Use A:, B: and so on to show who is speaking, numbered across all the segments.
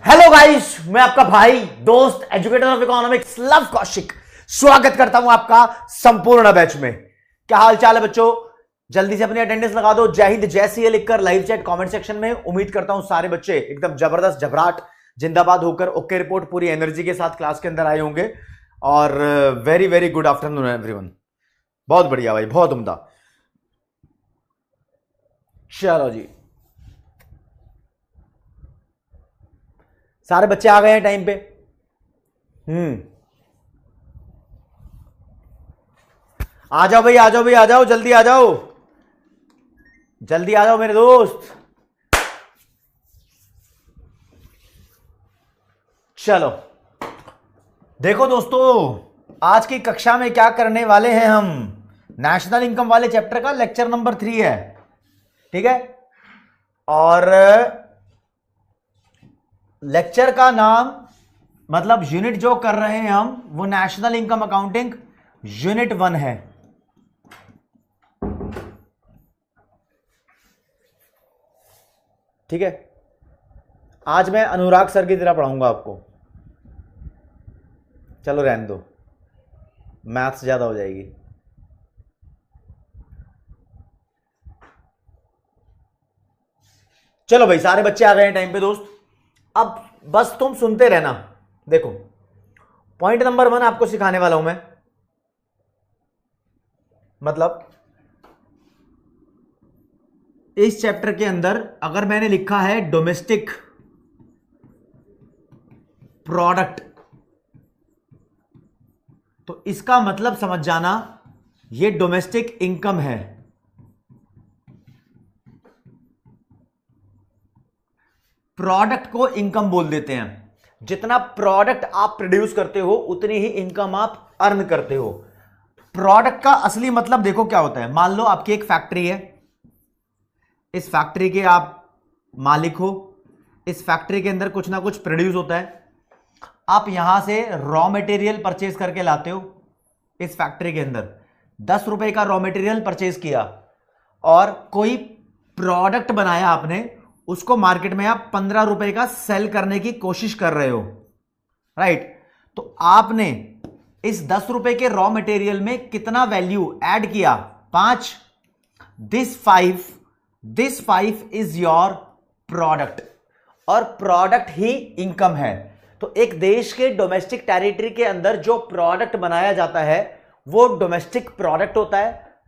A: Hello guys, मैं आपका भाई दोस्त educator of economics love Kaushik स्वागत करता हूं आपका संपूर्ण बैच में। क्या हाल चाल है बच्चों? जल्दी से अपनी अटेंडेंस लगा दो। जय हिंद जय सिया लिखकर लाइव चैट कमेंट सेक्शन में। उम्मीद करता हूं सारे बच्चे एकदम जबरदस्त जबराट जिंदाबाद होकर ओके रिपोर्ट पूरी एनर्जी के साथ क्लास के अंदर आए होंगे। और very very good afternoon everyone. बहुत बढ़िया भाई, बहुत उम्दा। चलो जी, सारे बच्चे आ गए हैं टाइम पे। आ जाओ भाई, आ जाओ भाई, आ जाओ, जल्दी आ जाओ, जल्दी आ जाओ मेरे दोस्त। चलो देखो दोस्तों, आज की कक्षा में क्या करने वाले हैं हम। नेशनल इनकम वाले चैप्टर का लेक्चर नंबर 3 है, ठीक है। और लेक्चर का नाम मतलब यूनिट जो कर रहे हैं हम वो नेशनल इनकम अकाउंटिंग यूनिट 1 है, ठीक है। आज मैं अनुराग सर की तरह पढ़ाऊंगा आपको। चलो रहने दो, मैथ्स ज्यादा हो जाएगी। चलो भाई, सारे बच्चे आ गए हैं टाइम पे दोस्त। अब बस तुम सुनते रहना। देखो, पॉइंट नंबर 1 आपको सिखाने वाला हूं मैं। मतलब इस चैप्टर के अंदर अगर मैंने लिखा है डोमेस्टिक प्रोडक्ट, तो इसका मतलब समझ जाना ये डोमेस्टिक इनकम है। प्रोडक्ट को इनकम बोल देते हैं। जितना प्रोडक्ट आप प्रोड्यूस करते हो उतनी ही इनकम आप अर्न करते हो। प्रोडक्ट का असली मतलब देखो क्या होता है। मान लो आपकी एक फैक्ट्री है, इस फैक्ट्री के आप मालिक हो, इस फैक्ट्री के अंदर कुछ ना कुछ प्रोड्यूस होता है। आप यहां से रॉ मटेरियल परचेज करके लाते हो। इस फैक्ट्री के अंदर 10 रुपए का रॉ मटेरियल परचेज किया और कोई प्रोडक्ट बनाया आपने, उसको मार्केट में आप 15 रुपए का सेल करने की कोशिश कर रहे हो, राइट। तो आपने इस 10 रुपए के रॉ मटेरियल में कितना वैल्यू ऐड किया? 5। दिस 5 इज योर प्रोडक्ट, और प्रोडक्ट ही इनकम है। तो एक देश के डोमेस्टिक टेरिटरी के अंदर जो प्रोडक्ट बनाया जाता है वो डोमेस्टिक प्रोडक्ट होता है।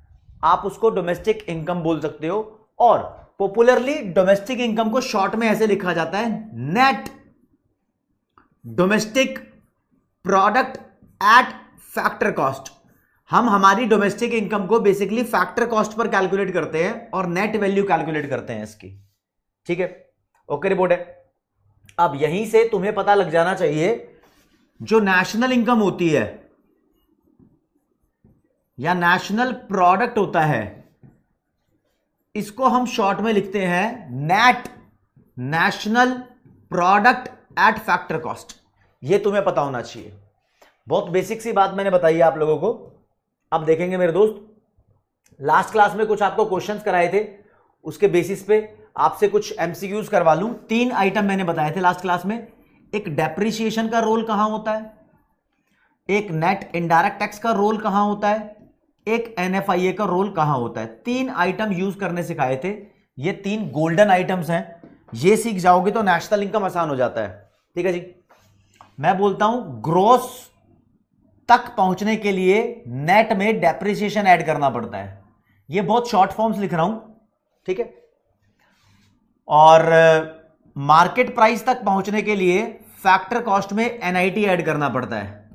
A: आप उसको डोमेस्टिक इनकम बोल सकते हो। और पॉपुलरली डोमेस्टिक इनकम को शॉर्ट में ऐसे लिखा जाता है, net domestic product at factor cost. हम हमारी डोमेस्टिक इनकम को basically factor cost per calculate करते हैं और नेट वैल्यू कैलकुलेट करते हैं इसकी, ठीक है। ओके रिपोर्ट है। अब यहीं से तुम्हें पता लग जाना चाहिए, जो नेशनल इनकम होती है या नेशनल प्रोडक्ट होता है, इसको हम शॉर्ट में लिखते हैं net national product eight factor cost. यह तुम्हें पता होना चाहिए। बहुत बेसिक सी बात मैंने बताई है आप लोगों को। अब देखेंगे मेरे दोस्त, लास्ट क्लास में कुछ आपको क्वेश्चंस कराए थे, उसके बेसिस पे आपसे कुछ एमसीक्यूज करवा लूं। 3 आइटम मैंने बताए थे लास्ट क्लास में। एक डेप्रिसिएशन का रोल कहां होता है, एक नेट इनडायरेक्ट टैक्स का रोल कहां होता है, एक एनएफआईए का रोल कहां होता है। 3 आइटम यूज करने सिखाए थे। ये 3 गोल्डन आइटम्स हैं। ये सीख जाओगे तो नेशनल इनकम आसान हो जाता है, ठीक है जी। मैं बोलता हूं ग्रोस तक पहुंचने के लिए नेट में डेप्रिसिएशन ऐड करना पड़ता है। ये बहुत शॉर्ट फॉर्म्स लिख रहा हूं, ठीक है। और मार्केट प्राइस तक पहुंचने के लिए फैक्टर कॉस्ट में एनआईटी ऐड करना पड़ता है।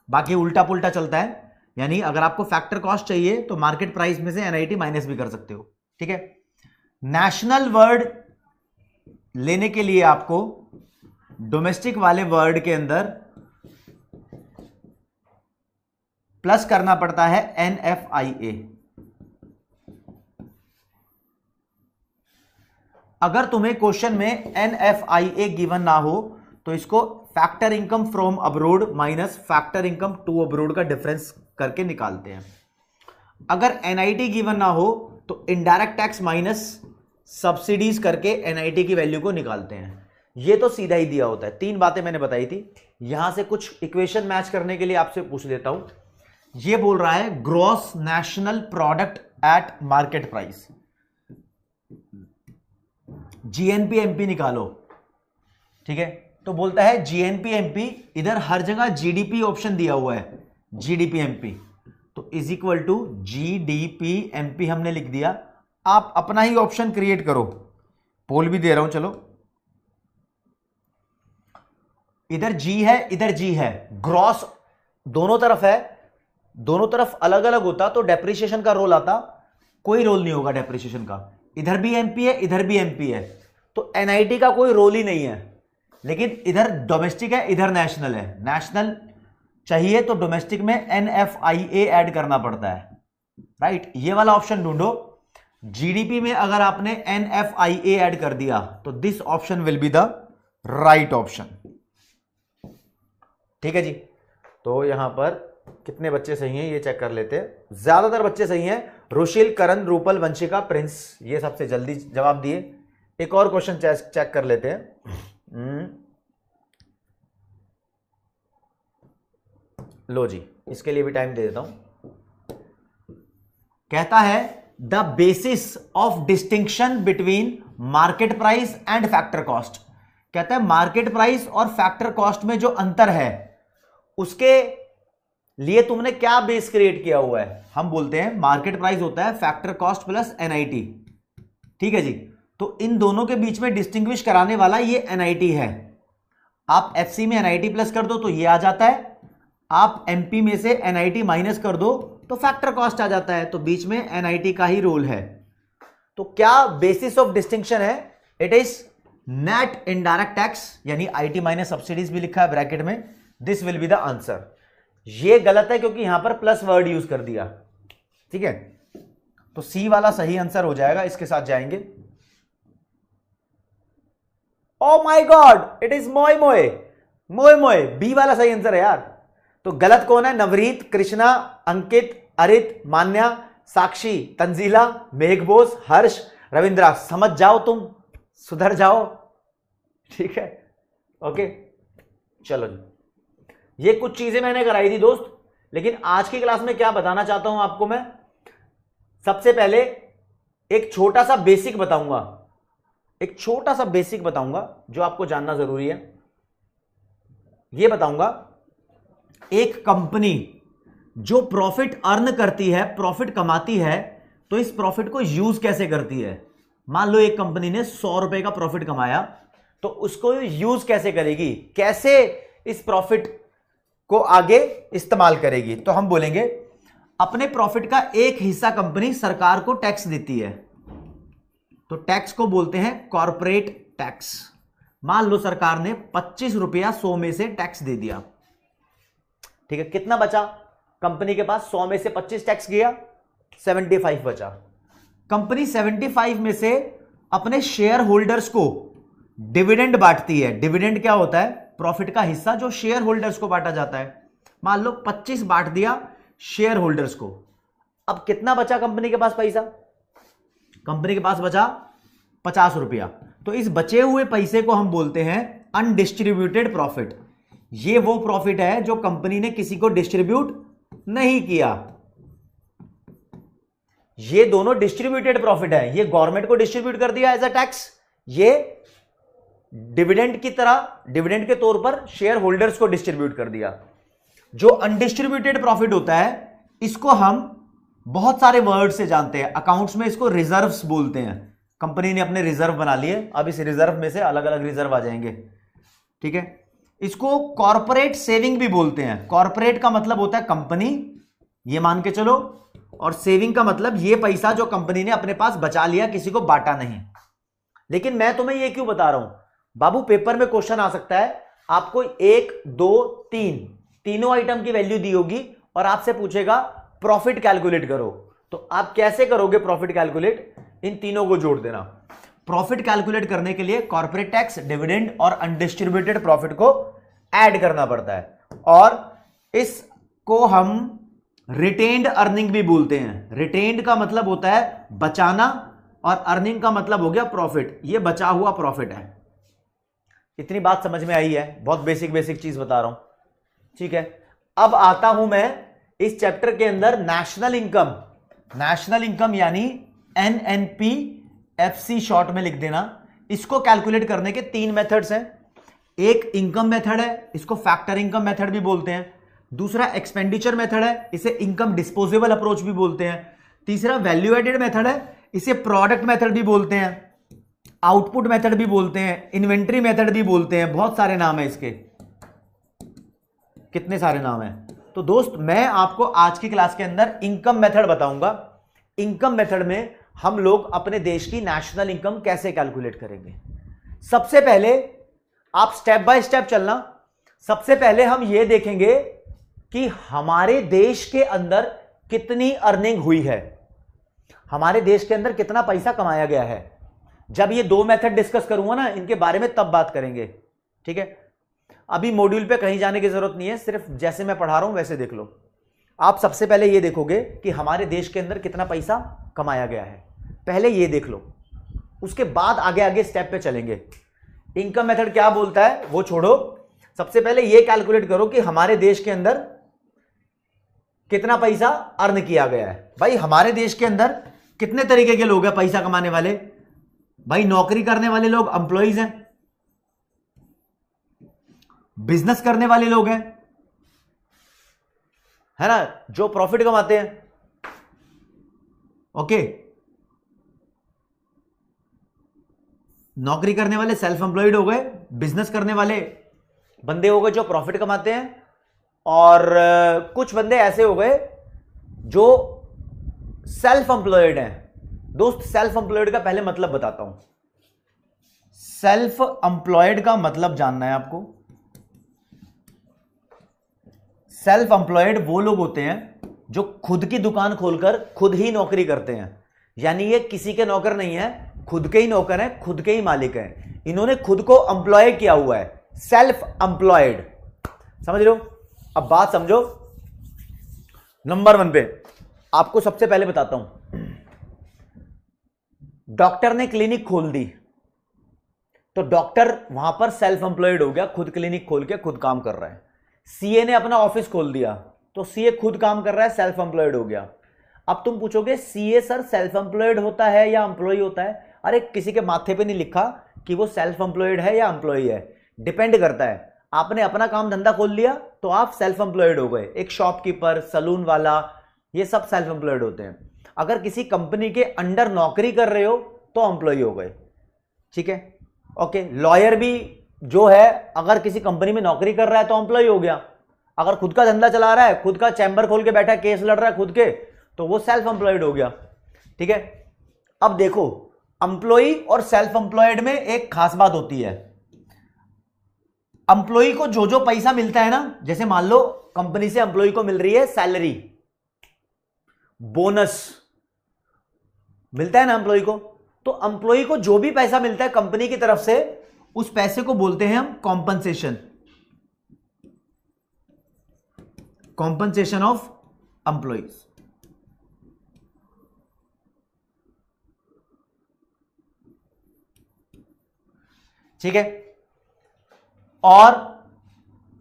A: बाकी उल्टा पुल्टा चलता है, यानी अगर आपको फैक्टर कॉस्ट चाहिए तो मार्केट प्राइस में से एनआईटी माइनस भी कर सकते हो, ठीक है। नेशनल वर्ड लेने के लिए आपको डोमेस्टिक वाले वर्ड के अंदर प्लस करना पड़ता है एनएफआईए। अगर तुम्हें क्वेश्चन में एनएफआईए गिवन ना हो तो इसको factor income from abroad minus factor income to abroad का डिफरेंस करके निकालते हैं। अगर एनआईटी गिवन ना हो तो इनडायरेक्ट टैक्स माइनस सब्सिडीज करके एनआईटी की वैल्यू को निकालते हैं। ये तो सीधा ही दिया होता है। 3 बातें मैंने बताई थी। यहां से कुछ इक्वेशन मैच करने के लिए आपसे पूछ लेता हूं। ये बोल रहा है gross national product at market price, GNPMP निकालो, ठीक है। तो बोलता है जीएनपीएमपी, इधर हर जगह जीडीपी ऑप्शन दिया हुआ है, जीडीपीएमपी, तो इज इक्वल टू जीडीपीएमपी हमने लिख दिया। आप अपना ही ऑप्शन क्रिएट करो, पोल भी दे रहा हूं, चलो। इधर जी है, इधर जी है, ग्रॉस दोनों तरफ है, दोनों तरफ अलग अलग होता तो डेप्रिसिएशन का रोल आता, कोई रोल नहीं होगा डेप्रिसिएशन का। इधर भी एमपी है, इधर भी एमपी है, तो एनआईटी का कोई रोल ही नहीं है। लेकिन इधर डोमेस्टिक है, इधर नेशनल है, नेशनल चाहिए तो डोमेस्टिक में एनएफआईए ऐड करना पड़ता है, राइट। ये वाला ऑप्शन ढूंढो। जीडीपी में अगर आपने एनएफआईए ऐड कर दिया तो this option will be the right option, ठीक है जी। तो यहां पर कितने बच्चे सही हैं ये चेक कर लेते हैं। ज्यादातर बच्चे सही हैं, रुशिल, करण, रूपल, वंशिका, प्रिंस, ये सबसे जल्दी जवाब दिए। एक और क्वेश्चन चेक कर लेते हैं। लो जी, इसके लिए भी टाइम दे देता हूं। कहता है the basis of distinction between market price and factor cost. कहता है मार्केट प्राइस और फैक्टर कॉस्ट में जो अंतर है उसके लिए तुमने क्या बेस क्रिएट किया हुआ है। हम बोलते हैं मार्केट प्राइस होता है फैक्टर कॉस्ट प्लस एनआईटी, ठीक है जी। तो इन दोनों के बीच में डिस्टिंग्विश कराने वाला ये एनआईटी है। आप एफसी में एनआईटी प्लस कर दो तो ये आ जाता है, आप एमपी में से एनआईटी माइनस कर दो तो फैक्टर कॉस्ट आ जाता है, तो बीच में एनआईटी का ही रोल है। तो क्या बेसिस ऑफ डिस्टिंक्शन है? It is net indirect tax, यानी आईटी माइनस सब्सिडीज भी लिखा है ब्रैकेट में। This will be the answer. ये गलत है क्योंकि यहां पर प्लस वर्ड यूज कर दिया, ठीक है। तो सी वाला सही आंसर हो जाएगा, इसके साथ जाएंगे। Oh my God, it is मोए मोए, मोए मोए, बी वाला सही आंसर है यार। तो गलत कौन है? नवरीत, कृष्णा, अंकित, अरित, मान्या, साक्षी, तंजीला, मेघबोस, हर्ष, रविंद्रा। समझ जाओ, तुम सुधर जाओ, ठीक है, ओके। चलो जी, ये कुछ चीजें मैंने कराई थी दोस्त, लेकिन आज की क्लास में क्या बताना चाहता हूं आपको मैं, सबसे पहले एक छोटा सा बेसिक बताऊंगा, एक छोटा सा बेसिक बताऊंगा जो आपको जानना जरूरी है। यह बताऊंगा एक कंपनी जो प्रॉफिट अर्न करती है, प्रॉफिट कमाती है, तो इस प्रॉफिट को यूज कैसे करती है। मान लो एक कंपनी ने 100 रुपए का प्रॉफिट कमाया, तो उसको यूज कैसे करेगी, कैसे इस प्रॉफिट को आगे इस्तेमाल करेगी। तो हम बोलेंगे अपने प्रॉफिट का एक हिस्सा कंपनी सरकार को टैक्स देती है, तो टैक्स को बोलते हैं कॉर्पोरेट टैक्स। मान लो सरकार ने 25 रुपया 100 में से टैक्स दे दिया, ठीक है। कितना बचा कंपनी के पास? 100 में से 25 टैक्स गया, 75 बचा। कंपनी 75 में से अपने शेयर होल्डर्स को डिविडेंड बांटती है। डिविडेंड क्या होता है? प्रॉफिट का हिस्सा जो शेयर होल्डर्स को बांटा जाता है। मान लो 25 बांट दिया शेयर होल्डर्स को। अब कितना बचा कंपनी के पास पैसा? कंपनी के पास बचा 50 रुपया। तो इस बचे हुए पैसे को हम बोलते हैं अनडिस्ट्रीब्यूटेड प्रॉफिट। ये वो प्रॉफिट है जो कंपनी ने किसी को डिस्ट्रीब्यूट नहीं किया। ये दोनों डिस्ट्रीब्यूटेड प्रॉफिट है, ये गवर्नमेंट को डिस्ट्रीब्यूट कर दिया एज अ टैक्स, ये डिविडेंड की तरह, डिविडेंड के तौर पर शेयर होल्डर्स को डिस्ट्रीब्यूट कर दिया। जो अनडिस्ट्रीब्यूटेड प्रॉफिट होता है इसको हम बहुत सारे वर्ड से जानते हैं। अकाउंट्स में इसको रिजर्व्स बोलते हैं। कंपनी ने अपने रिजर्व बना लिए, अब इस रिजर्व में से अलग अलग रिजर्व आ जाएंगे, ठीक है। इसको कॉर्पोरेट सेविंग भी बोलते हैं। कॉर्पोरेट का मतलब होता है कंपनी, ये मान के चलो, और सेविंग का मतलब ये पैसा जो कंपनी ने अपने पास बचा लिया, किसी को बांटा नहीं। लेकिन मैं तुम्हें ये क्यों बता रहा हूं बाबू, पेपर में क्वेश्चन आ सकता है, आपको 1, 2, 3 तीनों आइटम की वैल्यू दी होगी और आपसे पूछेगा प्रॉफिट कैलकुलेट करो। तो आप कैसे करोगे प्रॉफिट कैलकुलेट? इन तीनों को जोड़ देना। प्रॉफिट कैलकुलेट करने के लिए कॉर्पोरेट टैक्स, डिविडेंड और अनडिस्ट्रीब्यूटेड प्रॉफिट को ऐड करना पड़ता है, और इसको हम रिटेन्ड अर्निंग भी बोलते हैं। रिटेन्ड का मतलब होता है बचाना और अर्निंग का मतलब हो गया प्रॉफिट। ये बचा हुआ प्रॉफिट है, इतनी बात समझ में आई है, बहुत बेसिक बेसिक चीज बता रहा हूं, ठीक है। अब आता हूं मैं इस चैप्टर के अंदर नेशनल इनकम। नेशनल इनकम यानी NNP-FC शॉर्ट में लिख देना। इसको कैलकुलेट करने के 3 मेथड्स हैं। एक इनकम मेथड है, इसको फैक्टर इनकम मेथड भी बोलते हैं। दूसरा एक्सपेंडिचर मेथड है, इसे इनकम डिस्पोजेबल अप्रोच भी बोलते हैं। तीसरा वैल्यू एडेड मेथड है, इसे प्रोडक्ट मेथड भी बोलते हैं, आउटपुट मेथड भी बोलते हैं, इन्वेंट्री मेथड भी बोलते हैं। बहुत सारे नाम है इसके, कितने सारे नाम हैं। तो दोस्त मैं आपको आज की क्लास के अंदर इनकम मेथड बताऊंगा। इनकम मेथड में हम लोग अपने देश की नेशनल इनकम कैसे कैलकुलेट करेंगे। सबसे पहले आप स्टेप बाय स्टेप चलना। सबसे पहले हम यह देखेंगे कि हमारे देश के अंदर कितनी अर्निंग हुई है, हमारे देश के अंदर कितना पैसा कमाया गया है। जब ये 2 मेथड डिस्कस करूंगा ना इनके बारे में, तब बात करेंगे, ठीक है। अभी मॉड्यूल पे कहीं जाने की जरूरत नहीं है, सिर्फ जैसे मैं पढ़ा रहा हूं वैसे देख लो। आप सबसे पहले ये देखोगे कि हमारे देश के अंदर कितना पैसा कमाया गया है, पहले ये देख लो, उसके बाद आगे आगे स्टेप पे चलेंगे। इनकम मेथड क्या बोलता है वो छोड़ो, सबसे पहले ये कैलकुलेट करो कि हमारे देश के अंदर कितना पैसा अर्न किया गया है। भाई हमारे देश के अंदर कितने तरीके के लोग हैं पैसा कमाने वाले। भाई नौकरी करने वाले लोग एम्प्लॉइज हैं, बिजनेस करने वाले लोग हैं, है ना, जो प्रॉफिट कमाते हैं। ओके, नौकरी करने वाले सेल्फ एम्प्लॉयड हो गए, बिजनेस करने वाले बंदे हो गए जो प्रॉफिट कमाते हैं, और कुछ बंदे ऐसे हो गए जो सेल्फ एम्प्लॉयड हैं। दोस्त सेल्फ एम्प्लॉयड का पहले मतलब बताता हूं। सेल्फ एम्प्लॉयड का मतलब जानना है आपको। सेल्फ एम्प्लॉयड वो लोग होते हैं जो खुद की दुकान खोलकर खुद ही नौकरी करते हैं, यानी ये किसी के नौकर नहीं है, खुद के ही नौकर हैं, खुद के ही मालिक हैं। इन्होंने खुद को एम्प्लॉय किया हुआ है, सेल्फ एम्प्लॉयड। समझ रहे हो? अब बात समझो। नंबर 1 पे आपको सबसे पहले बताता हूं, डॉक्टर ने क्लिनिक खोल दी तो डॉक्टर वहां पर सेल्फ एम्प्लॉयड हो गया, खुद क्लिनिक खोल के खुद काम कर रहा है। सीए ने अपना ऑफिस खोल दिया तो सीए खुद काम कर रहा है, सेल्फ एम्प्लॉयड हो गया। अब तुम पूछोगे सीए सर सेल्फ एम्प्लॉयड होता है या एम्प्लॉय होता है? अरे किसी के माथे पे नहीं लिखा कि वो सेल्फ एम्प्लॉयड है या एम्प्लॉय है, डिपेंड करता है। आपने अपना काम धंधा खोल लिया तो आप सेल्फ एम्प्लॉयड हो गए। एक शॉपकीपर, सलून वाला, ये सब सेल्फ एम्प्लॉयड होते हैं। अगर किसी कंपनी के अंडर नौकरी कर रहे हो तो एम्प्लॉय हो गए, ठीक है। ओके, लॉयर भी जो है अगर किसी कंपनी में नौकरी कर रहा है तो एम्प्लॉय हो गया। अगर खुद का धंधा चला रहा है, खुद का चैम्बर खोल के बैठा है, केस लड़ रहा है खुद के, तो वो सेल्फ एम्प्लॉयड हो गया, ठीक है। अब देखो, एम्प्लॉय और सेल्फ एम्प्लॉयड में एक खास बात होती है। एम्प्लॉय को जो जो पैसा मिलता है ना, जैसे मान लो कंपनी से एम्प्लॉय को मिल रही है सैलरी, बोनस मिलता है ना एम्प्लॉय को, तो एम्प्लॉय को जो भी पैसा मिलता है कंपनी की तरफ से, उस पैसे को बोलते हैं हम कॉम्पनसेशन, कॉम्पनसेशन ऑफ एम्प्लॉयज। ठीक है। और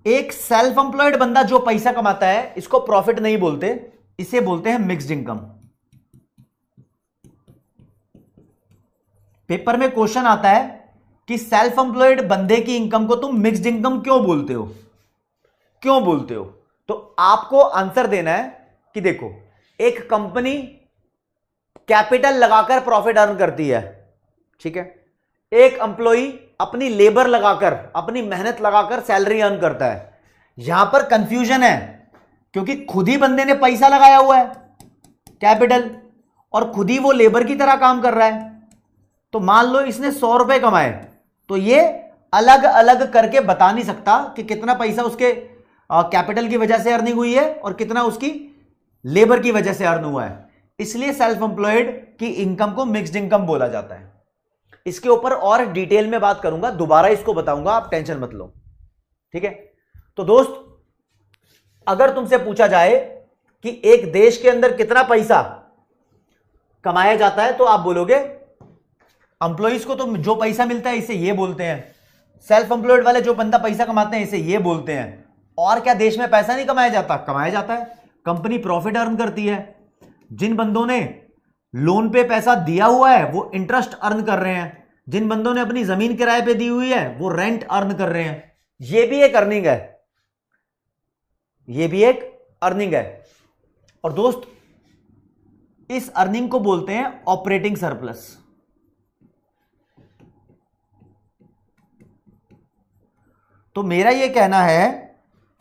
A: एक सेल्फ एम्प्लॉयड बंदा जो पैसा कमाता है, इसको प्रॉफिट नहीं बोलते, इसे बोलते हैं मिक्स्ड इनकम। पेपर में क्वेश्चन आता है कि सेल्फ एम्प्लॉयड बंदे की इनकम को तुम मिक्स्ड इनकम क्यों बोलते हो, क्यों बोलते हो? तो आपको आंसर देना है कि देखो, एक कंपनी कैपिटल लगाकर प्रॉफिट अर्न करती है, ठीक है। एक एम्प्लॉय अपनी लेबर लगाकर, अपनी मेहनत लगाकर सैलरी अर्न करता है। यहां पर कंफ्यूजन है क्योंकि खुद ही बंदे ने पैसा लगाया हुआ है कैपिटल, और खुद ही वो लेबर की तरह काम कर रहा है। तो मान लो इसने 100 रुपए कमाए, तो ये अलग अलग करके बता नहीं सकता कि कितना पैसा उसके कैपिटल की वजह से अर्निंग हुई है और कितना उसकी लेबर की वजह से अर्न हुआ है। इसलिए सेल्फ एम्प्लॉयड की इनकम को मिक्स्ड इनकम बोला जाता है। इसके ऊपर और डिटेल में बात करूंगा, दोबारा इसको बताऊंगा, आप टेंशन मत लो, ठीक है। तो दोस्त, अगर तुमसे पूछा जाए कि एक देश के अंदर कितना पैसा कमाया जाता है, तो आप बोलोगे एम्प्लॉइज को तो जो पैसा मिलता है इसे ये बोलते हैं, सेल्फ एम्प्लॉयड वाले जो बंदा पैसा कमाते हैं इसे ये बोलते हैं। और क्या देश में पैसा नहीं कमाया जाता? कमाया जाता है। कंपनी प्रॉफिट अर्न करती है। जिन बंदों ने लोन पे पैसा दिया हुआ है वो इंटरेस्ट अर्न कर रहे हैं। जिन बंदों ने अपनी जमीन किराए पे दी हुई है वो रेंट अर्न कर रहे हैं। ये भी एक अर्निंग है, ये भी एक अर्निंग है। और दोस्त इस अर्निंग को बोलते हैं ऑपरेटिंग सरप्लस। तो मेरा यह कहना है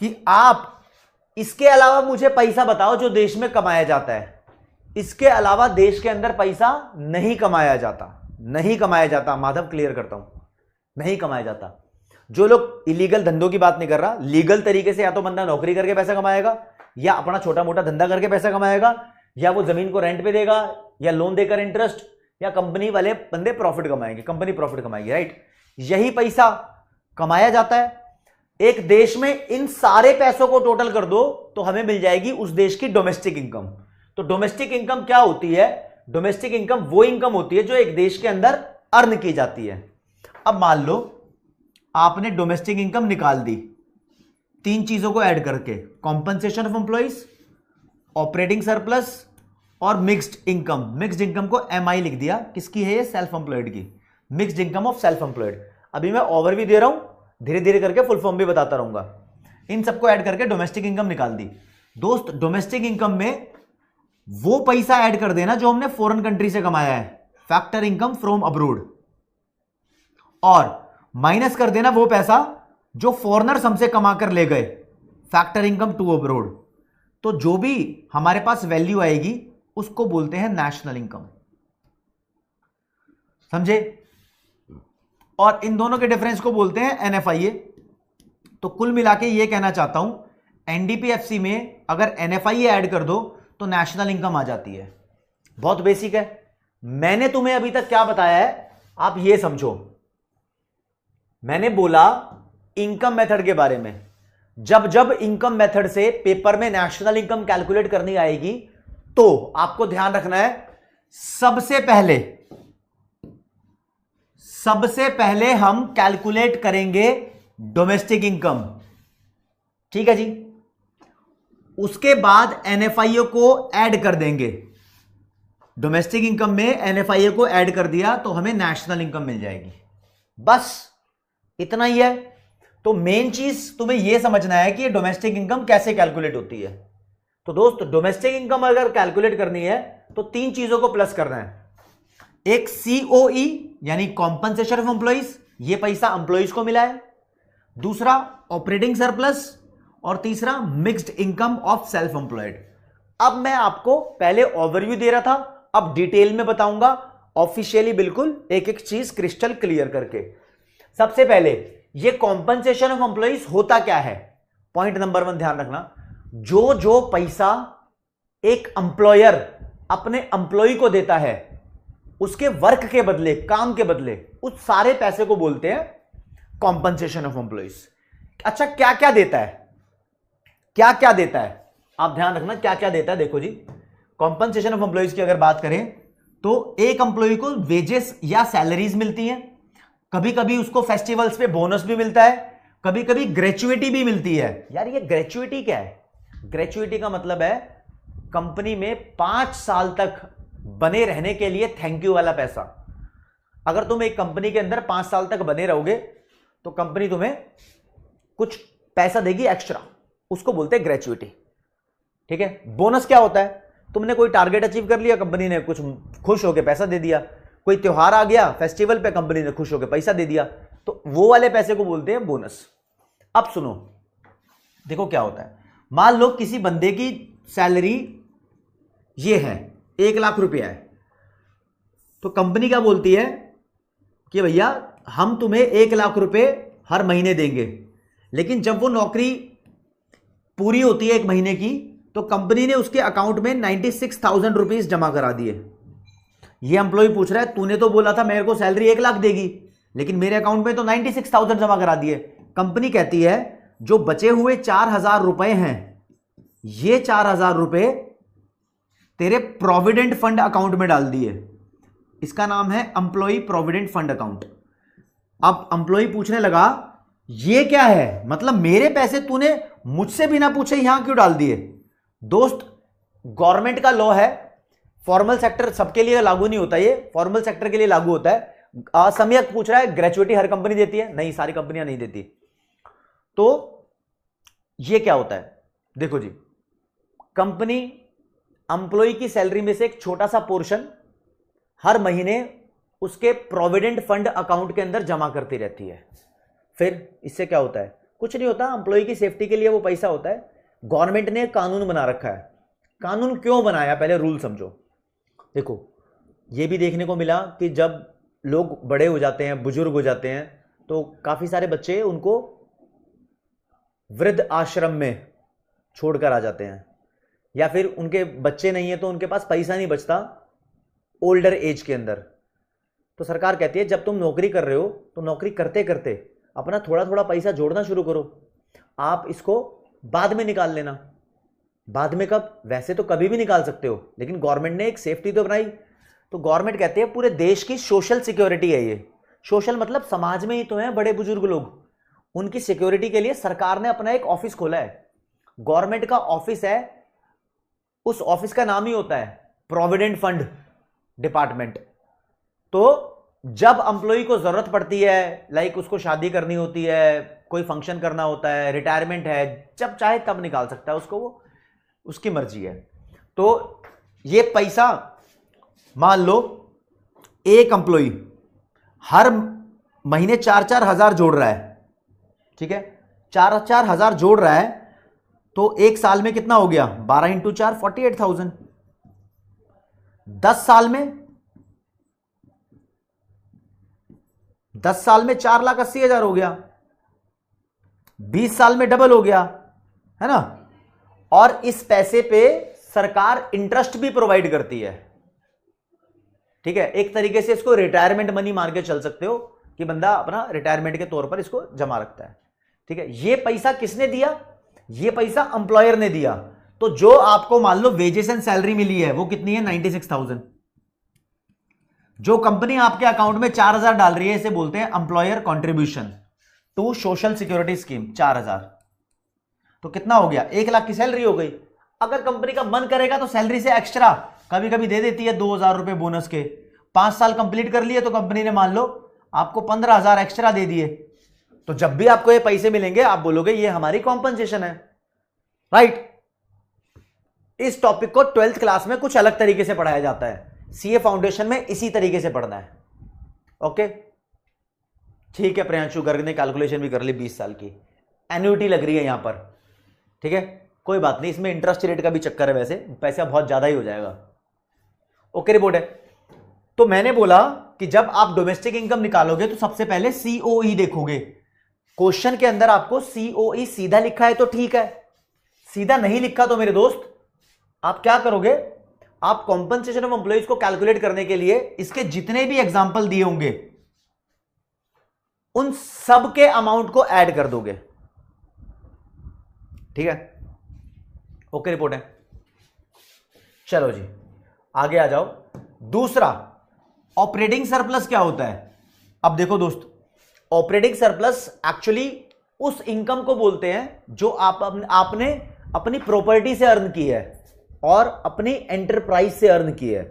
A: कि आप इसके अलावा मुझे पैसा बताओ जो देश में कमाया जाता है। इसके अलावा देश के अंदर पैसा नहीं कमाया जाता, नहीं कमाया जाता। माधव क्लियर करता हूं, नहीं कमाया जाता। जो लोग इलीगल धंधों की बात नहीं कर रहा, लीगल तरीके से या तो बंदा नौकरी करके पैसा कमाएगा, या अपना छोटा मोटा धंधा करके पैसा कमाएगा, या वो जमीन को रेंट पे देगा, या लोन देकर इंटरेस्ट, या कंपनी वाले बंदे प्रॉफिट कमाएंगे, कंपनी प्रॉफिट कमाएगी, राइट। यही पैसा कमाया जाता है। एक देश में इन सारे पैसों को टोटल कर दो तो हमें मिल जाएगी उस देश की डोमेस्टिक इनकम। तो डोमेस्टिक इनकम क्या होती है? डोमेस्टिक इनकम वो इनकम होती है जो एक देश के अंदर अर्न की जाती है। अब मान लो आपने डोमेस्टिक इनकम निकाल दी तीन चीजों को ऐड करके, compensation of employees, operating surplus और मिक्स्ड इनकम। मिक्स्ड इनकम को MI लिख दिया। किसकी है ये? सेल्फ एम्प्लॉयड की। Mixed income of self employed. अभी मैं ओवरव्यू दे रहा हूं, धीरे धीरे करके फुल फॉर्म भी बताता रहूंगा। इन सबको ऐड करके डोमेस्टिक इनकम निकाल दी। दोस्त डोमेस्टिक इनकम में वो पैसा ऐड कर देना जो हमने फॉरेन कंट्री से कमाया है, फैक्टर इनकम फ्रॉम अब्रोड, और माइनस कर देना वो पैसा जो फॉरेनर्स हमसे कमा कर ले गए, फैक्टर इनकम टू अब्रोड। तो जो भी हमारे पास वैल्यू आएगी उसको बोलते हैं नेशनल इनकम। समझे? और इन दोनों के डिफरेंस को बोलते हैं NFIA। तो कुल मिला के ये कहना चाहता हूं, NDPFC में अगर NFIA ऐड कर दो तो नेशनल इनकम आ जाती है। बहुत बेसिक है। मैंने तुम्हें अभी तक क्या बताया है आप ये समझो। मैंने बोला इनकम मेथड के बारे में। जब जब इनकम मेथड से पेपर में नेशनल इनकम कैलकुलेट करनी आएगी तो आपको ध्यान रखना है, सबसे पहले हम कैलकुलेट करेंगे डोमेस्टिक इनकम। ठीक है जी। उसके बाद NFIA को ऐड कर देंगे। डोमेस्टिक इनकम में NFIA को ऐड कर दिया तो हमें नेशनल इनकम मिल जाएगी। बस इतना ही है। तो मेन चीज तुम्हें यह समझना है कि डोमेस्टिक इनकम कैसे कैलकुलेट होती है। तो दोस्त डोमेस्टिक इनकम अगर कैलकुलेट करनी है तो तीन चीजों को प्लस करना है। एक COE यानी कॉम्पनसेशन ऑफ एम्प्लॉइज, ये पैसा एम्प्लॉइज को मिला है। दूसरा ऑपरेटिंग सरप्लस, और तीसरा mixed income of self employed. अब मैं आपको पहले ओवरव्यू दे रहा था, अब डिटेल में बताऊंगा ऑफिशियली, बिल्कुल एक एक चीज क्रिस्टल क्लियर करके। सबसे पहले ये कॉम्पनसेशन ऑफ एम्प्लॉइज होता क्या है? पॉइंट नंबर 1 ध्यान रखना। जो पैसा एक एम्प्लॉयर अपने एम्प्लॉय को देता है उसके वर्क के बदले, काम के बदले, उस सारे पैसे को बोलते हैं कॉम्पनसेशन ऑफ एम्प्लॉइज। अच्छा क्या क्या देता है? क्या क्या देता है आप ध्यान रखना, क्या क्या देता है। देखो जी, कॉम्पनसेशन ऑफ एम्प्लॉइज की अगर बात करें तो एक एम्प्लॉय को वेजेस या सैलरीज मिलती हैं, कभी कभी उसको फेस्टिवल्स पे बोनस भी मिलता है, कभी कभी ग्रेचुइटी भी मिलती है। यार ये ग्रेचुइटी क्या है? ग्रेचुइटी का मतलब है कंपनी में 5 साल तक बने रहने के लिए थैंक यू वाला पैसा। अगर तुम एक कंपनी के अंदर 5 साल तक बने रहोगे तो कंपनी तुम्हें कुछ पैसा देगी एक्स्ट्रा, उसको बोलते हैं ग्रेचुइटी। ठीक है। बोनस क्या होता है? तुमने कोई टारगेट अचीव कर लिया, कंपनी ने कुछ खुश होकर पैसा दे दिया। कोई त्योहार आ गया, फेस्टिवल पे कंपनी ने खुश होकर पैसा दे दिया, तो वो वाले पैसे को बोलते हैं बोनस। अब सुनो, देखो क्या होता है। मान लो किसी बंदे की सैलरी ये है 1 लाख रुपया है, तो कंपनी क्या बोलती है कि भैया हम तुम्हें 1 लाख रुपए हर महीने देंगे। लेकिन जब वो नौकरी पूरी होती है 1 महीने की तो कंपनी ने उसके अकाउंट में 96,000 रुपीज जमा करा दिए। ये एम्प्लॉय पूछ रहा है तूने तो बोला था मेरे को सैलरी 1 लाख देगी, लेकिन मेरे अकाउंट में तो 96,000 जमा करा दिए। कंपनी कहती है जो बचे हुए 4,000 रुपए हैं, ये 4,000 रुपए तेरे प्रोविडेंट फंड अकाउंट में डाल दिए। इसका नाम है एम्प्लॉय प्रोविडेंट फंड अकाउंट। अब एम्प्लॉय पूछने लगा ये क्या है, मतलब मेरे पैसे तूने मुझसे भी ना पूछे यहां क्यों डाल दिए। दोस्त गवर्नमेंट का लॉ है, फॉर्मल सेक्टर सबके लिए लागू नहीं होता, ये फॉर्मल सेक्टर के लिए लागू होता है। सम्यक पूछ रहा है ग्रेचुइटी हर कंपनी देती है, नहीं सारी कंपनियां नहीं देती। तो ये क्या होता है, देखो जी, कंपनी एम्प्लॉय की सैलरी में से एक छोटा सा पोर्शन हर महीने उसके प्रोविडेंट फंड अकाउंट के अंदर जमा करती रहती है। फिर इससे क्या होता है, कुछ नहीं होता, एम्प्लॉय की सेफ्टी के लिए वो पैसा होता है। गवर्नमेंट ने कानून बना रखा है। कानून क्यों बनाया, पहले रूल समझो। देखो ये भी देखने को मिला कि जब लोग बड़े हो जाते हैं, बुजुर्ग हो जाते हैं, तो काफी सारे बच्चे उनको वृद्ध आश्रम में छोड़कर आ जाते हैं, या फिर उनके बच्चे नहीं है तो उनके पास पैसा नहीं बचता ओल्डर एज के अंदर। तो सरकार कहती है जब तुम नौकरी कर रहे हो तो नौकरी करते करते अपना थोड़ा थोड़ा पैसा जोड़ना शुरू करो, आप इसको बाद में निकाल लेना। बाद में कब, वैसे तो कभी भी निकाल सकते हो, लेकिन गवर्नमेंट ने एक सेफ्टी तो बनाई। तो गवर्नमेंट कहती है पूरे देश की सोशल सिक्योरिटी है ये। सोशल मतलब समाज में ही तो हैं बड़े बुजुर्ग लोग, उनकी सिक्योरिटी के लिए सरकार ने अपना एक ऑफिस खोला है। गवर्नमेंट का ऑफिस है, उस ऑफिस का नाम ही होता है प्रोविडेंट फंड डिपार्टमेंट। तो जब एम्प्लॉय को जरूरत पड़ती है, लाइक उसको शादी करनी होती है, कोई फंक्शन करना होता है, रिटायरमेंट है, जब चाहे तब निकाल सकता है उसको, वो उसकी मर्जी है। तो ये पैसा मान लो एक एम्प्लॉय हर महीने 4-4 हज़ार जोड़ रहा है, ठीक है, 4-4 हज़ार जोड़ रहा है, तो एक साल में कितना हो गया, 12 × 4 48,000। 10 साल में 4,80,000 हो गया, 20 साल में डबल हो गया, है ना। और इस पैसे पे सरकार इंटरेस्ट भी प्रोवाइड करती है, ठीक है। एक तरीके से इसको रिटायरमेंट मनी मान के चल सकते हो कि बंदा अपना रिटायरमेंट के तौर पर इसको जमा रखता है, ठीक है। ये पैसा किसने दिया, ये पैसा एम्प्लॉयर ने दिया। तो जो आपको मान लो वेजेस एंड सैलरी मिली है वो कितनी है, 96,000। जो कंपनी आपके अकाउंट में 4,000 डाल रही है इसे बोलते हैं employer contribution to social security scheme, 4,000। तो कितना हो गया, 1,00,000 की सैलरी हो गई। अगर कंपनी का मन करेगा तो सैलरी से एक्स्ट्रा कभी कभी दे देती है 2,000 रुपए बोनस के। 5 साल कंप्लीट कर लिए तो कंपनी ने मान लो आपको 15,000 एक्स्ट्रा दे दिए। तो जब भी आपको ये पैसे मिलेंगे आप बोलोगे ये हमारी कॉम्पनसेशन है, राइट। इस टॉपिक को 12th क्लास में कुछ अलग तरीके से पढ़ाया जाता है, सीए फाउंडेशन में इसी तरीके से पढ़ना है, ओके। ठीक है, प्रियांशु गर्ग ने कैलकुलेशन भी कर ली, 20 साल की एन्युटी लग रही है यहां पर, ठीक है, कोई बात नहीं, इसमें इंटरेस्ट रेट का भी चक्कर है, वैसे पैसा बहुत ज्यादा ही हो जाएगा, ओके। रिपोर्ट है। तो मैंने बोला कि जब आप डोमेस्टिक इनकम निकालोगे तो सबसे पहले सीओई देखोगे। क्वेश्चन के अंदर आपको सीओई सीधा लिखा है तो ठीक है, सीधा नहीं लिखा तो मेरे दोस्त आप क्या करोगे, आप कॉम्पनसेशन ऑफ एम्प्लॉइज को कैलकुलेट करने के लिए इसके जितने भी एग्जांपल दिए होंगे उन सब के अमाउंट को ऐड कर दोगे, ठीक है, ओके। रिपोर्ट है। चलो जी आगे आ जाओ। दूसरा, ऑपरेटिंग सरप्लस क्या होता है। अब देखो दोस्त, ऑपरेटिंग सरप्लस एक्चुअली उस इनकम को बोलते हैं जो आपने अपनी प्रॉपर्टी से अर्न की है और अपनी एंटरप्राइज से अर्न की है।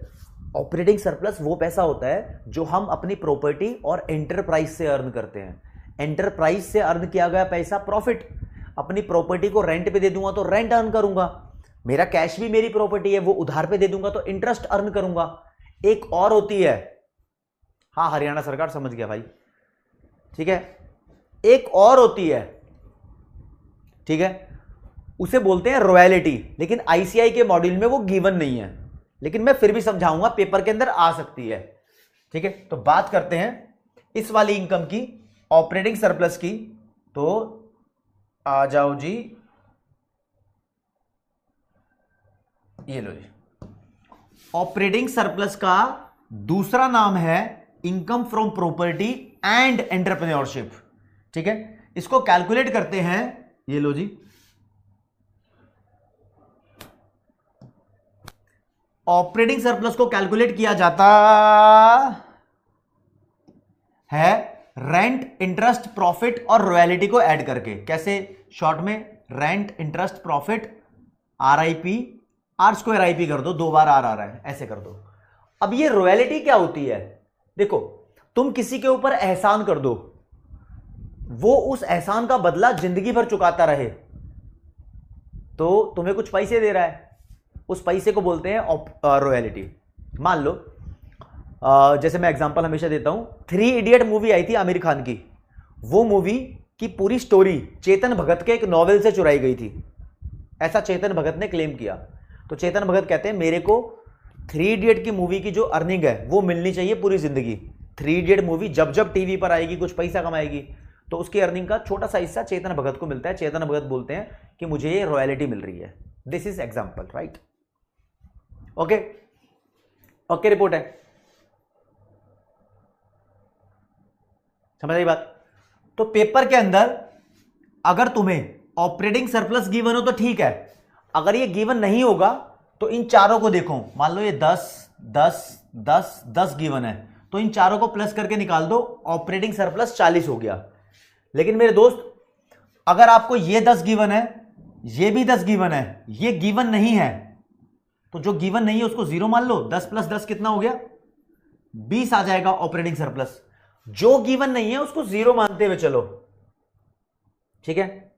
A: ऑपरेटिंग सरप्लस वो पैसा होता है जो हम अपनी प्रॉपर्टी और एंटरप्राइज से अर्न करते हैं। एंटरप्राइज से अर्न किया गया पैसा प्रॉफिट, अपनी प्रॉपर्टी को रेंट पे दे दूंगा तो रेंट अर्न करूंगा, मेरा कैश भी मेरी प्रॉपर्टी है वो उधार पे दे दूंगा तो इंटरेस्ट अर्न करूंगा। एक और होती है, हाँ हरियाणा सरकार समझ गया भाई, ठीक है, एक और होती है, ठीक है, उसे बोलते हैं रॉयल्टी, लेकिन आईसीआई के मॉड्यूल में वो गिवन नहीं है, लेकिन मैं फिर भी समझाऊंगा, पेपर के अंदर आ सकती है, ठीक है। तो बात करते हैं इस वाली इनकम की, ऑपरेटिंग सरप्लस की। तो आ जाओ जी, ये लो जी, ऑपरेटिंग सरप्लस का दूसरा नाम है income from property and entrepreneurship, ठीक है। इसको कैलकुलेट करते हैं, ये लो जी, ऑपरेटिंग सरप्लस को कैलकुलेट किया जाता है रेंट, इंटरेस्ट, प्रॉफिट और रॉयल्टी को ऐड करके। कैसे? शॉर्ट में rent, interest, profit, RIP, R²IP कर दो, 2 बार R आ रहा है, ऐसे कर दो। अब ये रॉयल्टी क्या होती है? देखो, तुम किसी के ऊपर एहसान कर दो, वो उस एहसान का बदला जिंदगी भर चुकाता रहे, तो तुम्हें कुछ पैसे दे रहा है, उस पैसे को बोलते हैं रॉयल्टी। मान लो जैसे मैं एग्जांपल हमेशा देता हूं, 3 इडियट मूवी आई थी आमिर खान की, वो मूवी की पूरी स्टोरी चेतन भगत के एक नॉवेल से चुराई गई थी, ऐसा चेतन भगत ने क्लेम किया। तो चेतन भगत कहते हैं मेरे को 3 इडियट की मूवी की जो अर्निंग है वो मिलनी चाहिए पूरी जिंदगी। 3 इडियट मूवी जब जब टीवी पर आएगी कुछ पैसा कमाएगी, तो उसकी अर्निंग का छोटा सा हिस्सा चेतन भगत को मिलता है। चेतन भगत बोलते हैं कि मुझे ये रॉयल्टी मिल रही है। This is example, right? Okay, okay, report है, समझ आई बात? तो पेपर के अंदर अगर तुम्हें ऑपरेटिंग सरप्लस गिवन हो तो ठीक है, अगर ये गिवन नहीं होगा तो इन चारों को देखो, मान लो ये 10 10 10 10 गिवन है, तो इन चारों को प्लस करके निकाल दो, ऑपरेटिंग सरप्लस 40 हो गया। लेकिन मेरे दोस्त, अगर आपको ये 10 गिवन है, ये भी 10 गिवन है, ये गिवन नहीं है, तो जो गिवन नहीं है उसको 0 मान लो। 10 + 10 कितना हो गया? 20 आ जाएगा ऑपरेटिंग सरप्लस। जो गिवन नहीं है उसको 0 मानते हुए चलो, ठीक है?